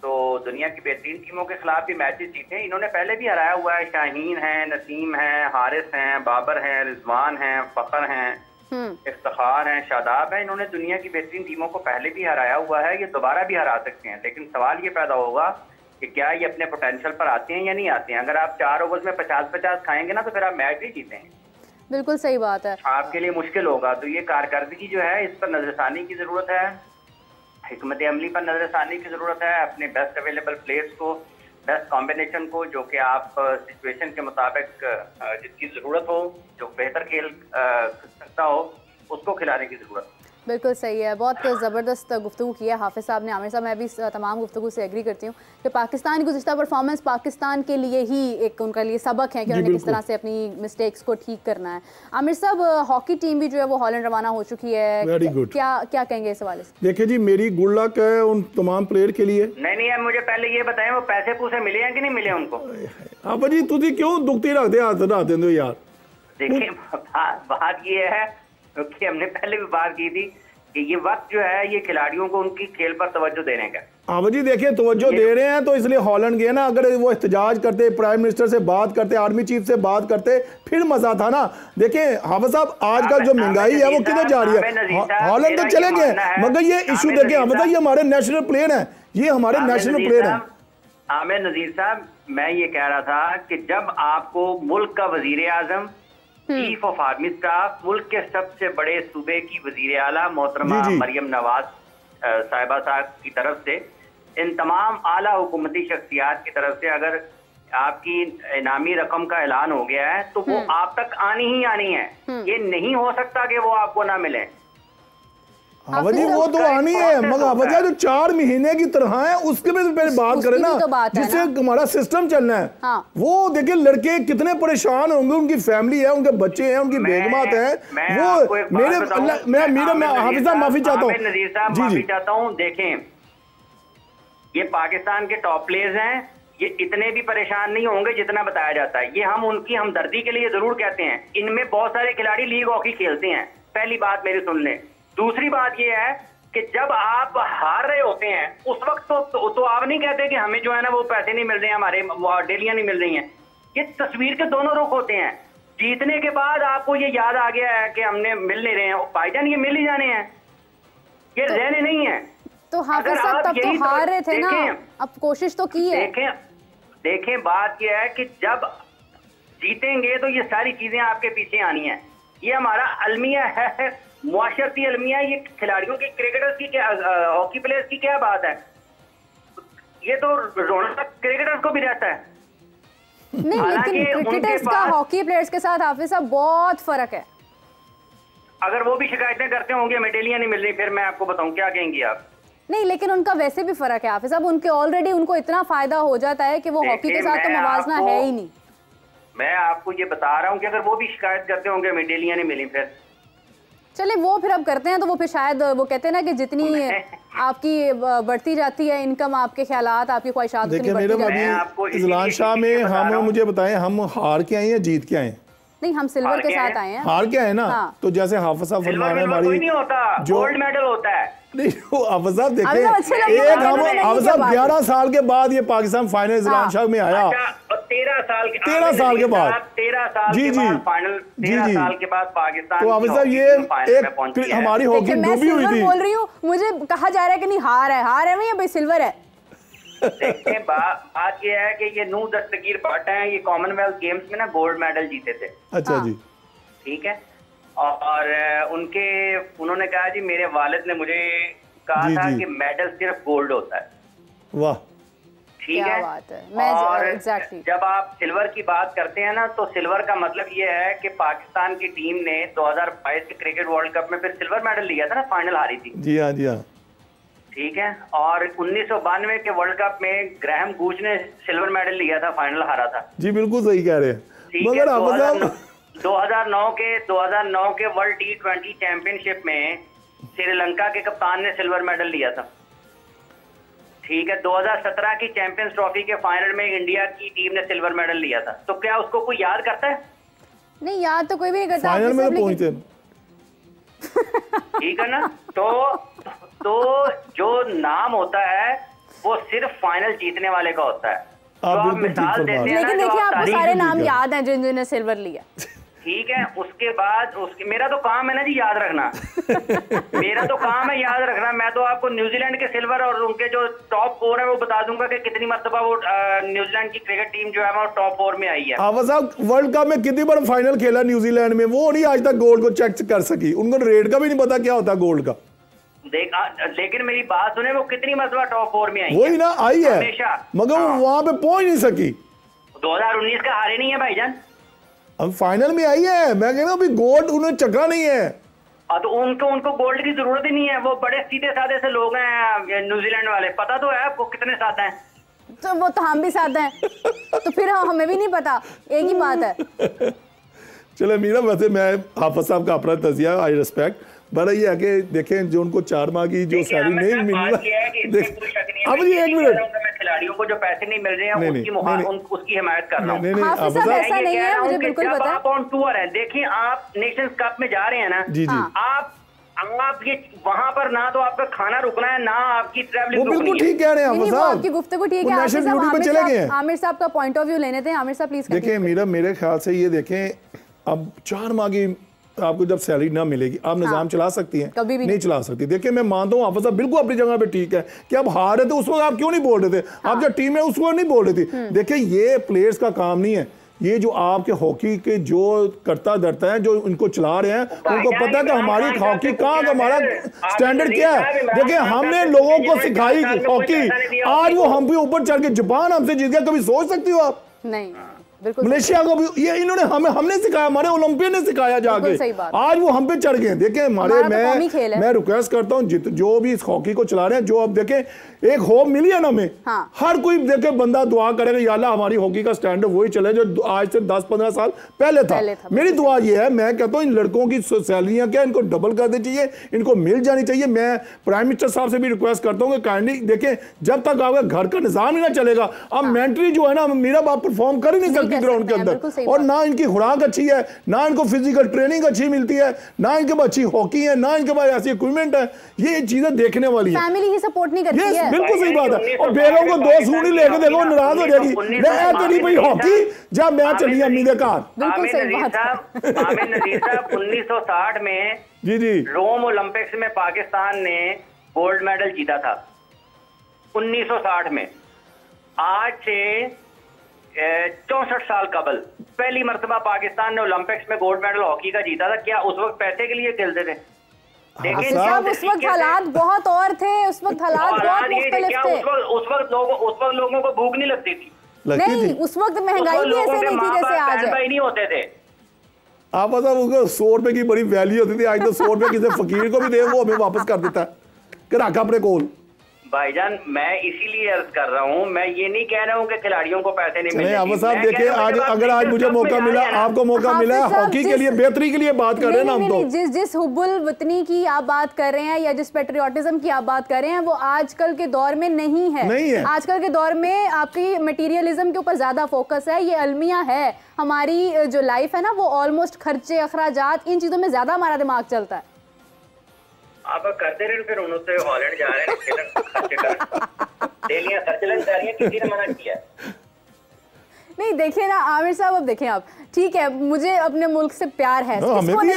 Speaker 3: तो दुनिया की बेहतरीन टीमों के खिलाफ भी मैचेस जीते। इन्होंने पहले भी हराया हुआ है, शाहीन है, नसीम है, हारिस हैं, बाबर हैं, रिजवान हैं, फखर हैं, इफ्तिखार हैं, शादाब हैं। इन्होंने दुनिया की बेहतरीन टीमों को पहले भी हराया हुआ है, ये दोबारा भी हरा सकते हैं। लेकिन सवाल ये पैदा होगा कि क्या ये अपने पोटेंशियल पर आते हैं या नहीं आते हैं। अगर आप 4 ओवर्स में 50-50 खाएंगे ना तो फिर आप मैच भी जीतेंगे।
Speaker 1: बिल्कुल सही बात है,
Speaker 3: आपके लिए मुश्किल होगा। तो ये कारकर्दगी जो है इस पर नजरसानी की जरूरत है, हिकमत अमली पर नजरसानी की जरूरत है, अपने बेस्ट अवेलेबल प्लेयर्स को, बेस्ट कॉम्बिनेशन को, जो कि आप सिचुएशन के मुताबिक जिसकी जरूरत हो, जो बेहतर खेल सकता हो, उसको खिलाने की जरूरत है।
Speaker 1: बिल्कुल सही है। बहुत ज़बरदस्त गुफ्तगू की है हाफिज़ साहब ने। आमिर साहब, मैं भी तमाम गुफ्तगू से एग्री करती हूँ कि पाकिस्तान की गुज़िश्ता परफॉर्मेंस पाकिस्तान के लिए ही एक उनका लिए सबक है कि उन्होंने किस तरह से अपनी मिस्टेक्स को ठीक करना है। आमिर साहब, हॉकी टीम भी जो है वो हॉलैंड रवाना हो चुकी है,
Speaker 2: वेरी गुड,
Speaker 1: क्या कहेंगे इस हवाले से?
Speaker 2: देखिए जी, मेरी गुड लक है उन तमाम प्लेयर के लिए।
Speaker 3: नहीं है, मुझे पहले ये बताएं वो पैसे पूसे मिले हैं कि नहीं मिले उनको?
Speaker 2: अब जी तुझे क्यों दुखती रखते हो यार?
Speaker 3: देखिए बात ये है क्योंकि हमने पहले भी बात की थी कि ये वक्त जो है ये खिलाड़ियों को उनकी खेल पर तवज्जो देने का।
Speaker 2: अब जी देखिए, तवज्जो दे रहे हैं तो इसलिए हॉलैंड गए ना। अगर वो एहतजाज करते, प्राइम मिनिस्टर से बात करते, आर्मी चीफ से बात करते, फिर मजा था ना। देखिए हाफिज साहब, आजकल जो महंगाई है वो किधर जा रही है? हॉलैंड तक चले गए, मगर ये इशू देखे हाफिज साहब, ये हमारे नेशनल प्लेयर हैं, ये हमारे नेशनल प्लेयर हैं।
Speaker 3: आमिर नजीर साहब, मैं ये कह रहा था कि जब आपको मुल्क का वजीर आजम, चीफ ऑफ आर्मी स्टाफ, मुल्क के सबसे बड़े सूबे की वजीर आला मोहतरमा मरियम नवाज साहिबा साहब की तरफ से, इन तमाम आला हुकूमती शख्सियात की तरफ से अगर आपकी इनामी रकम का ऐलान हो गया है तो वो आप तक आनी ही आनी है। ये नहीं हो सकता कि वो आपको ना मिले।
Speaker 2: जी वो तो आनी है, मगर वजह जो 4 महीने की तरह है उसके पे पहले बात करें ना,
Speaker 1: तो
Speaker 2: जिससे हमारा सिस्टम चलना है। हाँ। वो देखिए लड़के कितने परेशान होंगे, उनकी फैमिली है, उनके बच्चे हैं, उनकी बेगमात है। वो मेरे मैं हाफिज साहब माफी चाहता हूँ,
Speaker 3: नजीर साहब माफी चाहता हूँ। देखें ये पाकिस्तान के टॉप प्लेयर्स हैं, ये इतने भी परेशान नहीं होंगे जितना बताया जाता है। ये हम उनकी हमदर्दी के लिए जरूर कहते हैं। इनमें बहुत सारे खिलाड़ी लीग हॉकी खेलते हैं, पहली बात मेरी सुन लें। दूसरी बात ये है कि जब आप हार रहे होते हैं उस वक्त तो आप नहीं कहते कि हमें जो है ना वो पैसे नहीं मिल रहे हैं, हमारे डेलियां नहीं मिल रही हैं। ये तस्वीर के दोनों रुख होते हैं। जीतने के बाद आपको ये याद आ गया है कि हमने मिल नहीं रहे हैं, भाईजान ये मिल ही जाने हैं, ये रहने नहीं है।
Speaker 1: तो हाफिज साहब तब तो हार रहे थे ना, अब कोशिश तो की है।
Speaker 3: देखें बात यह है कि जब जीतेंगे तो ये सारी चीजें आपके पीछे आनी है। ये हमारा अलमिया है, मुआशरती अलमिया। ये खिलाड़ियों की, क्रिकेटर्स की क्या, हॉकी प्लेयर्स की क्या बात है? ये तो रोना क्रिकेटर्स को भी रहता है।
Speaker 1: नहीं, लेकिन क्रिकेटर्स का हॉकी प्लेयर्स के साथ हाफिज साहब बहुत फर्क है।
Speaker 3: अगर वो भी शिकायतें करते होंगे मेडेलियां नहीं मिल रही, फिर मैं आपको बताऊं क्या कहेंगी आप?
Speaker 1: नहीं, लेकिन उनका वैसे भी फर्क है हाफिज साहब, उनके ऑलरेडी उनको इतना फायदा हो जाता है कि वो हॉकी के साथ तो मवाजना है ही नहीं।
Speaker 3: मैं आपको ये बता रहा हूँ कि अगर वो भी शिकायत करते होंगे मेडेलियां नहीं मिली, फिर
Speaker 1: चले वो फिर अब करते हैं तो वो फिर शायद वो कहते हैं ना कि जितनी आपकी बढ़ती जाती है इनकम, आपके ख्यालात, आपकी ख्वाहिशात,
Speaker 2: देखिए मेरे इजलान शाह में हम मुझे बताएं, हम हार के आए या जीत के आए?
Speaker 1: नहीं, हम सिल्वर के साथ आए हैं।
Speaker 2: हार के आए ना। हाँ। तो जैसे हाफिज साहब फरमा रहे हैं हमारी
Speaker 3: जो गोल्ड मेडल होता है।
Speaker 2: नहीं हाफिज साहब देखें, एक हम हाफिज साहब 11 साल के बाद ये पाकिस्तान फाइनल इजलान शाह में आया।
Speaker 3: 13 साल के
Speaker 2: बाद जी
Speaker 3: फाइनल,
Speaker 2: जी
Speaker 3: 13 साल के बाद पाकिस्तान।
Speaker 2: तो हाफिज साहब ये एक हमारी हॉकी डूबी हुई थी।
Speaker 1: बोल रही हूँ, मुझे कहा जा रहा है कि नहीं हार है भैया, भाई सिल्वर है।
Speaker 3: देखें बात ये है कि ये नूर दस्तगीर भट्ट हैं, ये कॉमनवेल्थ गेम्स में ना गोल्ड मेडल जीते थे।
Speaker 2: अच्छा जी,
Speaker 3: ठीक है। और उन्होंने कहा जी मेरे वालिद ने मुझे कहा था कि मेडल सिर्फ गोल्ड होता है।
Speaker 2: वाह,
Speaker 3: ठीक है। और जब आप सिल्वर की बात करते हैं ना, तो सिल्वर का मतलब ये है कि पाकिस्तान की टीम ने 2022 के क्रिकेट वर्ल्ड कप में फिर सिल्वर मेडल लिया था ना, फाइनल हारी थी।
Speaker 2: जी हाँ, जी हाँ,
Speaker 3: ठीक है। और 1992 के वर्ल्ड कप में ग्राहम गूच ने सिल्वर मेडल लिया था, फाइनल हारा था।
Speaker 2: जी बिल्कुल सही कह रहे हैं। मगर
Speaker 3: 2009 के वर्ल्ड T20 चैंपियनशिप में श्रीलंका के कप्तान ने सिल्वर मेडल लिया था। ठीक है। 2017 की चैंपियंस ट्रॉफी के फाइनल में इंडिया की टीम ने सिल्वर मेडल लिया था। तो क्या उसको कोई याद करता है?
Speaker 1: नहीं, याद तो कोई भी नहीं करता।
Speaker 2: फाइनल में पहुंचे,
Speaker 3: ठीक है ना। तो जो नाम होता है वो सिर्फ फाइनल जीतने वाले का होता है। तो आप मिसाल देते हैं,
Speaker 1: लेकिन देखिए आपको सारे नाम याद हैं जिन्होंने सिल्वर लिया।
Speaker 3: ठीक है। उसके बाद मेरा तो काम है ना जी याद रखना। मेरा तो काम है याद रखना। मैं तो आपको न्यूजीलैंड के सिल्वर और उनके जो टॉप 4 है वो बता दूंगा कि कितनी मर्तबा वो न्यूजीलैंड की क्रिकेट टीम जो है वो टॉप 4 में आई है।
Speaker 2: हाफिज साहब वर्ल्ड कप में कितनी बार फाइनल खेला न्यूजीलैंड में, वो नहीं आज तक गोल्ड को चेक कर सकी। उनको रेट का भी नहीं पता क्या होता गोल्ड का।
Speaker 3: लेकिन मेरी बात सुने, वो कितनी मर्तबा टॉप 4 में आई?
Speaker 2: वही ना, आई है मगर वो वहां पे पहुंच नहीं सकी।
Speaker 3: 2019 का हारे नहीं है भाईजान,
Speaker 2: अब फाइनल में आई है। मैं कह रहा हूँ अभी गोल्ड उन्हें चखा नहीं है।
Speaker 3: तो उनको गोल्ड की जरूरत ही नहीं है। वो बड़े सीधे साधे से लोग हैं न्यूजीलैंड वाले। पता तो है आपको कितने साथ हैं?
Speaker 1: तो वो तो हम भी साथ हैं, तो फिर हमें भी नहीं पता, एक ही बात है।
Speaker 2: चलो मीरा, वैसे मैं हाफिज साहब का अपना तजिया, आई रिस्पेक्ट, बड़ा ये है कि देखें जो उनको 4 माह की जो सैलरी नहीं मिल रहा। अब जी एक मिनट,
Speaker 3: खिलाड़ियों को जो पैसे नहीं मिल रहे हैं उसकी हिमायत कर रहा हूँ।
Speaker 1: ऐसा नहीं है, मुझे बिल्कुल पता है।
Speaker 3: आप ऑन टूर है, देखिए आप नेशंस कप में जा रहे हैं ना जी, आप ये वहाँ पर ना तो आपका खाना रुकना है ना आपकी ट्रैवलिंग रुकनी है।
Speaker 2: बिल्कुल ठीक कह रहे हैं आप साहब,
Speaker 1: आपकी गुफ्तगू ठीक है। आमिर साहब का पॉइंट ऑफ व्यू लेने थे। आमिर साहब प्लीज।
Speaker 2: देखिए मीरा, मेरे ख्याल से ये देखें, अब 4 माह की आपको जब सैलरी ना मिलेगी आप निजाम चला सकती हैं?
Speaker 1: कभी भी
Speaker 2: नहीं चला सकती। देखिए मैं मानता हूँ हाफिज साहब बिल्कुल अपनी जगह पे ठीक है कि आप हार रहे थे उस वक्त आप क्यों नहीं बोल रहे थे, आप जब टीम में उस वक्त नहीं बोल रही थी। देखिए ये प्लेयर्स का काम नहीं है, ये जो आपके हॉकी के जो करता धरता है जो इनको चला रहे हैं उनको पता है कि हमारी हॉकी कहाँ का हमारा स्टैंडर्ड क्या है। देखिए हमने लोगों को सिखाई हॉकी, आज वो हम भी ऊपर चढ़ के जापान हमसे जीत गया, कभी सोच सकती हो आप?
Speaker 1: नहीं बिल्कुल।
Speaker 2: मलेशिया को भी ये इन्होंने हमने सिखाया, हमारे ओलंपियन ने सिखाया जाके, आज वो हम पे चढ़ गए। देखें हमारे मैं रिक्वेस्ट करता हूँ जो भी इस हॉकी को चला रहे हैं, जो अब देखें एक होप मिली है ना हमें, हर कोई देखे बंदा दुआ करेगा या अल्लाह हमारी हॉकी का स्टैंडर्ड वही चले जो आज से 10-15 साल पहले था। मेरी दुआ ये है, मैं कहता हूँ इन लड़कों की सैलरियां क्या इनको डबल कर देनी चाहिए, इनको मिल जानी चाहिए। मैं प्राइम मिनिस्टर साहब से भी रिक्वेस्ट करता हूँ कि काइंडली देखें जब तक आपका घर का निजाम ही ना चलेगा, अब मेंटली जो है ना मेरा बाप परफॉर्म कर ही नहीं सकती ग्राउंड के अंदर, और ना इनकी खुराक अच्छी है, ना इनको फिजिकल ट्रेनिंग अच्छी मिलती है, ना इनके पास अच्छी हॉकी है, ना इनके पास ऐसी इक्विपमेंट है। ये चीजें देखने वाली है,
Speaker 1: फैमिली ही सपोर्ट नहीं करती है।
Speaker 2: बिल्कुल सही बात है। और बेरों को 2 सूनी लेके देखो नाराज हो जाएगी, मैं तेरी भाई हॉकी जब मैं चली अम्मी के घर।
Speaker 1: बिल्कुल सही बात है।
Speaker 3: आमिर नजीर साहब 1960 में
Speaker 2: जी
Speaker 3: रोम ओलंपिक्स में पाकिस्तान ने गोल्ड मेडल जीता था 1960 में। आज से 64 साल कबल पहली मर्तबा पाकिस्तान ने ओलंपिक्स में गोल्ड मेडल हॉकी का जीता था। क्या उस वक्त पैसे के लिए खेलते थे?
Speaker 1: देखिए उस वक्त हालात बहुत और थे, उस वक्त हालात बहुत मुख्तलिफ थे।
Speaker 3: उस वक्त लोगों को भूख नहीं लगती थी।
Speaker 1: नहीं, उस वक्त महंगाई भी ऐसे नहीं थी जैसे आज है।
Speaker 3: नहीं होते थे।
Speaker 2: आप पता उनको 100 रुपए की बड़ी वैल्यू होती थी, आज तो 100 रुपए किसी फकीर को भी दे वो हमें वापस कर देता है कि रखा अपने कोल।
Speaker 3: भाईजान मैं इसीलिए अर्ज कर रहा हूँ, मैं ये नहीं कह रहा हूँ कि खिलाड़ियों को पैसे नहीं मिलते।
Speaker 2: नहीं साहब देखिए आज अगर आज मुझे मौका मिला, आपको मौका मिला हॉकी के लिए बेहतरी के लिए बात कर रहे हैं ना हम तो।
Speaker 1: जिस हुब्बुल वतनी की आप बात कर रहे हैं या जिस पेट्रियोटिज्म की आप बात कर रहे हैं वो आजकल के दौर में नहीं है। आजकल के दौर में आपकी मटीरियलिज्म के ऊपर ज्यादा फोकस है। ये अलमिया है, हमारी जो लाइफ है ना वो ऑलमोस्ट खर्चे अखराजात इन चीजों में ज्यादा हमारा दिमाग चलता है।
Speaker 3: आप करते रहे फिर उनसे हॉलैंड जा रहे हैं डेलियां सर्चलन जा रही है, किसी ने मना किया?
Speaker 1: नहीं देखिए ना आमिर साहब, अब देखें आप, ठीक है मुझे अपने मुल्क से प्यार है,
Speaker 2: हमें भी है,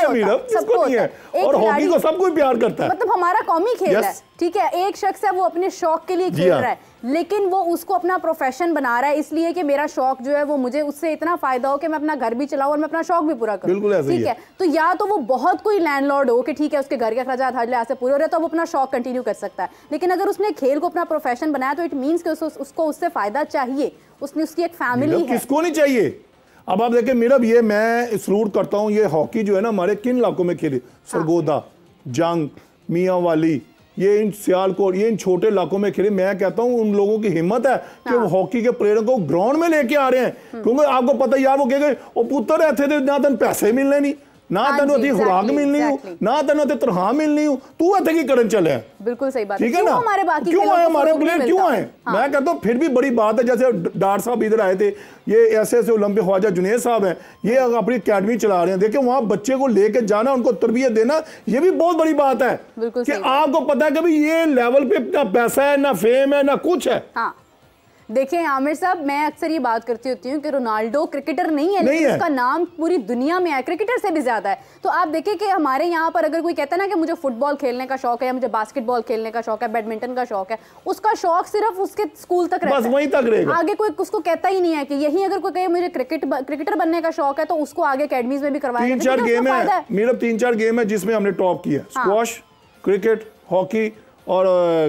Speaker 2: सबको नहीं है, और हॉकी को सब कोई प्यार करता है,
Speaker 1: मतलब हमारा कौमी खेल है। ठीक है एक शख्स है वो अपने शौक के लिए खेल रहा है, लेकिन वो उसको अपना प्रोफेशन बना रहा है इसलिए कि मेरा शौक जो है वो मुझे उससे इतना फायदा हो कि मैं अपना घर भी चलाऊं और मैं अपना शौक भी पूरा करूं। ठीक है तो या तो वो बहुत कोई लैंडलॉर्ड हो कि ठीक है उसके घर के अखराजात हर लिहाज से पूरे हो रहे तो वो अपना शौक कंटिन्यू कर सकता है, लेकिन अगर उसने खेल को अपना प्रोफेशन बनाया तो इट मीन्स कि उसको उससे फायदा चाहिए, उसने उसकी एक फैमिली है।
Speaker 2: किसको नहीं चाहिए? अब आप देखें मेरा भी ये मैं सलूट करता हूँ, ये हॉकी जो है ना हमारे किन इलाकों में खेली, सरगोदा, जंग, मियाँ वाली, ये इन सियालकोट, ये इन छोटे इलाकों में खेले। मैं कहता हूँ उन लोगों की हिम्मत है कि वो हॉकी के प्लेयरों को ग्राउंड में लेके आ रहे हैं, क्योंकि आपको पता यार वो कहेंगे वो पुत्र रहते थे ना तन पैसे मिलने नहीं, ना तेन खुराक मिलनी हो, ना तेन तनख्वाह मिलनी हो, तू इतने की करन चले।
Speaker 1: बिल्कुल सही बात,
Speaker 2: ठीक है ना, क्यों आए हमारे प्लेयर क्यों आए? मैं कहता हूँ फिर भी बड़ी बात है, जैसे डार साहब इधर आए थे, ये ऐसे ओलंपिक ख्वाजा जुनेद साहब हैं, ये अपनी अकेडमी चला रहे हैं। देखिए वहां बच्चे को लेके जाना, उनको तरबियत देना, ये भी बहुत बड़ी बात है कि आपको पता है कि भाई ये लेवल पे ना पैसा है, ना फेम है, ना कुछ है।
Speaker 1: देखिए आमिर साहब मैं अक्सर ये बात करती होती हूँ कि रोनाल्डो क्रिकेटर नहीं है, लेकिन उसका नाम पूरी दुनिया में है, क्रिकेटर से भी ज्यादा है। तो आप देखिए कि हमारे यहाँ पर अगर कोई कहता है ना कि मुझे फुटबॉल खेलने का शौक है या मुझे बास्केटबॉल खेलने का शौक है, बैडमिंटन का शौक है, उसका शौक सिर्फ उसके स्कूल तक रहता है,
Speaker 2: वहीं तक रहेगा,
Speaker 1: आगे कोई उसको कहता ही नहीं है कि यही अगर कोई कहे मुझे क्रिकेटर बनने का शौक है तो उसको आगे अकेडमीज में भी करवाया।
Speaker 2: 3-4 गेम है मेरा, 3-4 गेम है जिसमें हमने टॉप किया, स्क्वॉश, क्रिकेट, हॉकी और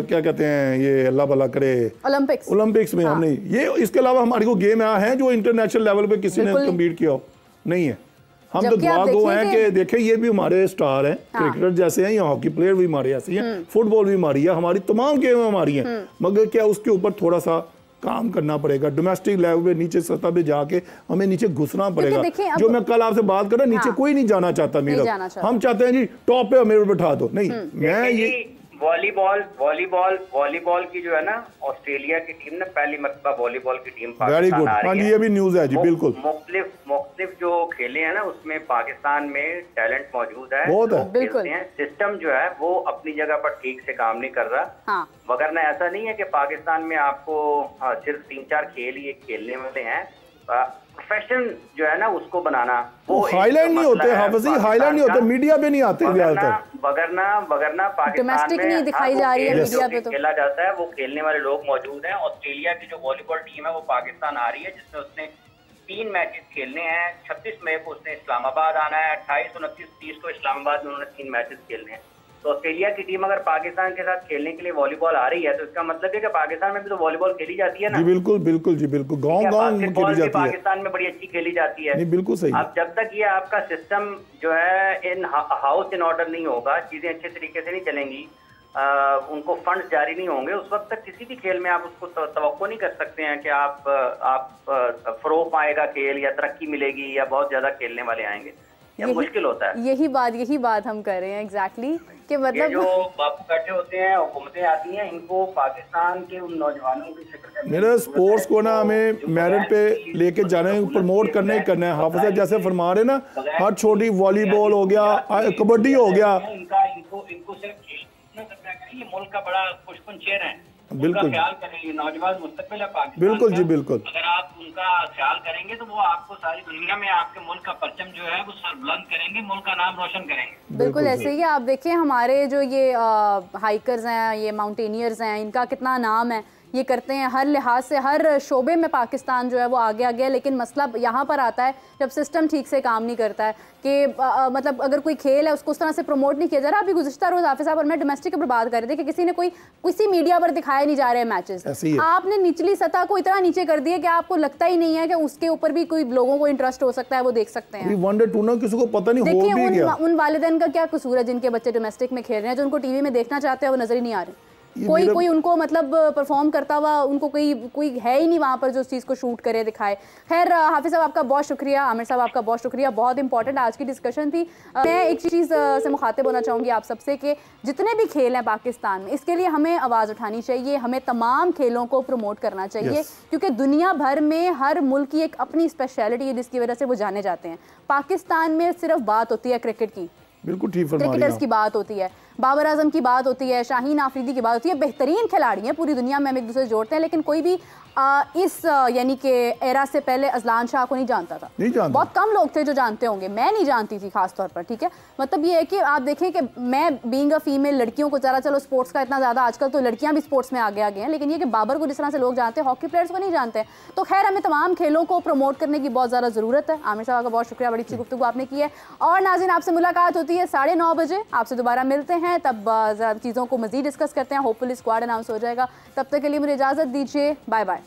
Speaker 2: क्या कहते हैं ये अल्लाह भला करे ओलंपिक्स में हमने ये, इसके अलावा हमारे को गेम है जो इंटरनेशनल लेवल पे किसी ने कम्पीट किया हो नहीं है। हम तो दुआ गो हैं कि देखें ये भी हमारे स्टार हैं, क्रिकेटर जैसे हैं या हॉकी प्लेयर भी हमारे ऐसे हैं, फुटबॉल भी हमारी है, हमारी तमाम गेम हमारी हैं, मगर क्या उसके ऊपर थोड़ा सा काम करना पड़ेगा, डोमेस्टिक लेवल पे नीचे सतह पे जाके हमें नीचे घुसना पड़ेगा। जो मैं कल आपसे बात कर रहा नीचे कोई नहीं जाना चाहता मेरा, हम चाहते हैं जी टॉप पे हमें बैठा दो, नहीं मैं ये
Speaker 3: वॉलीबॉल की जो है ना ऑस्ट्रेलिया की टीम ना पहली मरतबा वॉलीबॉल की टीम
Speaker 2: वेरी गुड, हाँ जी ये भी न्यूज़ है जी बिल्कुल।
Speaker 3: मुख्तलिफ जो खेले हैं ना उसमें पाकिस्तान में टैलेंट मौजूद है,
Speaker 2: बहुत है
Speaker 1: बिल्कुल।
Speaker 3: सिस्टम जो है वो अपनी जगह पर ठीक से काम नहीं कर रहा, वगरना ऐसा नहीं है कि पाकिस्तान में आपको सिर्फ 3-4 खेल ही खेलने वाले हैं, प्रोफेशन जो है ना उसको बनाना, वो
Speaker 2: हाईलाइट नहीं होते हाफिज, हाईलाइट नहीं होते, मीडिया पे नहीं आते
Speaker 3: वगरना पाकिस्तान में
Speaker 1: नहीं दिखाई जा रही है मीडिया पे, तो
Speaker 3: खेला जाता है, वो खेलने वाले लोग मौजूद हैं। ऑस्ट्रेलिया की जो वॉलीबॉल टीम है वो पाकिस्तान आ रही है, जिसमें उसने 3 मैचेस खेलने हैं। 26 मई को उसने इस्लामाबाद आना है, 28, 29, 30 को इस्लामाबाद में उन्होंने 3 मैचेस खेलने हैं। तो ऑस्ट्रेलिया की टीम अगर पाकिस्तान के साथ खेलने के लिए वॉलीबॉल आ रही है तो इसका मतलब है कि पाकिस्तान में भी तो वॉलीबॉल खेली जाती है ना।
Speaker 2: जी बिल्कुल बिल्कुल, जी बिल्कुल, गांव-गांव में खेली जाती है,
Speaker 3: पाकिस्तान में बड़ी अच्छी खेली जाती है।
Speaker 2: नहीं बिल्कुल सही।
Speaker 3: अब जब तक ये आपका सिस्टम जो है इन हाउस इन ऑर्डर नहीं होगा, चीजें अच्छे तरीके से नहीं चलेंगी, उनको फंड्स जारी नहीं होंगे, उस वक्त तक किसी भी खेल में आप उसको तवक्को नहीं कर सकते हैं कि आप फरोग पाएगा खेल, या तरक्की मिलेगी, या बहुत ज्यादा खेलने वाले आएंगे। ये मुश्किल होता है।
Speaker 1: यही बात हम कर रहे हैं एग्जैक्टली कि मतलब
Speaker 3: जो बापू बैठे होते हैं, हुकूमतें आती हैं, इनको पाकिस्तान के उन नौजवानों की फिक्र
Speaker 2: मेरा स्पोर्ट्स को ना हमें मेरिट पे लेके जाना है, प्रमोट करना ही करना है। हाफिज जैसे फरमा रहे ना, हर छोटी वॉलीबॉल हो गया, कबड्डी हो गया,
Speaker 3: इनको सिर्फ करना करें, ये मुल्क का बड़ा पुष्पन चेहर है,
Speaker 2: बिल्कुल
Speaker 3: ख्याल करें, नौजवान मुस्तकबिल है पाकिस्तान।
Speaker 2: बिल्कुल जी बिल्कुल,
Speaker 3: अगर आप उनका ख्याल करेंगे तो वो आपको सारी दुनिया में आपके मुल्क का परचम जो है वो सर बुलंद करेंगे, मुल्क का नाम रोशन करेंगे।
Speaker 1: बिल्कुल ऐसे ही आप देखिए हमारे जो ये हाइकर्स हैं, ये माउंटेनियर्स हैं, इनका कितना नाम है, ये करते हैं हर लिहाज से, हर शोबे में पाकिस्तान जो है वो आगे आ गया। लेकिन मसला यहाँ पर आता है जब सिस्टम ठीक से काम नहीं करता है कि मतलब अगर कोई खेल है उसको उस तरह से प्रमोट नहीं किया जा रहा। अभी गुज़िश्ता रोज़ हाफिज़ साहब और मैं डोमेस्टिक के ऊपर बात कर रहे थे कि किसी मीडिया पर दिखाए नहीं जा रहे मैचेस। आपने निचली सतह को इतना नीचे कर दिया कि आपको लगता ही नहीं है कि उसके ऊपर भी कोई लोगों को इंटरेस्ट हो सकता है, वो देख सकते हैं।
Speaker 2: वनडे टूर्नामेंट किसी को पता नहीं,
Speaker 1: देखिए उन वालिदैन का क्या कसूर है जिनके बच्चे डोमेस्टिक में खेल रहे हैं, जो उनको टीवी में देखना चाहते हैं वो नजर ही नहीं आ रहे। कोई उनको मतलब परफॉर्म करता हुआ उनको कोई है ही नहीं वहाँ पर जो उस चीज़ को शूट करे दिखाए। खैर हाफिज़ साहब आपका बहुत शुक्रिया, आमिर साहब आपका बहुत शुक्रिया, बहुत इंपॉर्टेंट आज की डिस्कशन थी। मैं एक चीज़ से मुखातिब होना चाहूँगी आप सबसे कि जितने भी खेल हैं पाकिस्तान में, इसके लिए हमें आवाज़ उठानी चाहिए, हमें तमाम खेलों को प्रमोट करना चाहिए, क्योंकि दुनिया भर में हर मुल्क की एक अपनी स्पेशलिटी है जिसकी वजह से वो जाने जाते हैं। पाकिस्तान में सिर्फ बात होती है क्रिकेट की,
Speaker 2: बिल्कुल ठीक फरमा रही हैं,
Speaker 1: क्रिकेटर्स की बात होती है, बाबर आजम की बात होती है, शाहीन आफरीदी की बात होती है, बेहतरीन खिलाड़ी हैं पूरी दुनिया में, हम एक दूसरे से जोड़ते हैं, लेकिन कोई भी इस यानी कि एरा से पहले अजलान शाह को नहीं जानता था। बहुत कम लोग थे जो जानते होंगे, मैं नहीं जानती थी खास तौर पर। ठीक है, मतलब ये है कि आप देखें कि मैं बीइंग अ फीमेल, लड़कियों को ज़रा चलो स्पोर्ट्स का इतना ज़्यादा आजकल तो लड़कियां भी स्पोर्ट्स में आगे आ गई हैं, लेकिन ये कि बाबर को जिस तरह से लोग जानते हैं, हॉकी प्लेयर्स को नहीं जानते। तो खैर हमें तमाम खेलों को प्रमोट करने की बहुत ज़्यादा ज़रूरत है। आमिर साहब का बहुत शुक्रिया, बड़ी अच्छी गुफ्तगू आपने की है। और नाज़रीन आपसे मुलाकात होती है 9:30 बजे, आपसे दोबारा मिलते हैं, तब चीज़ों को मज़ीद डिस्कस करते हैं। होपफुली स्क्वाड अनाउंस हो जाएगा, तब तक के लिए मुझे इजाज़त दीजिए, बाय बाय।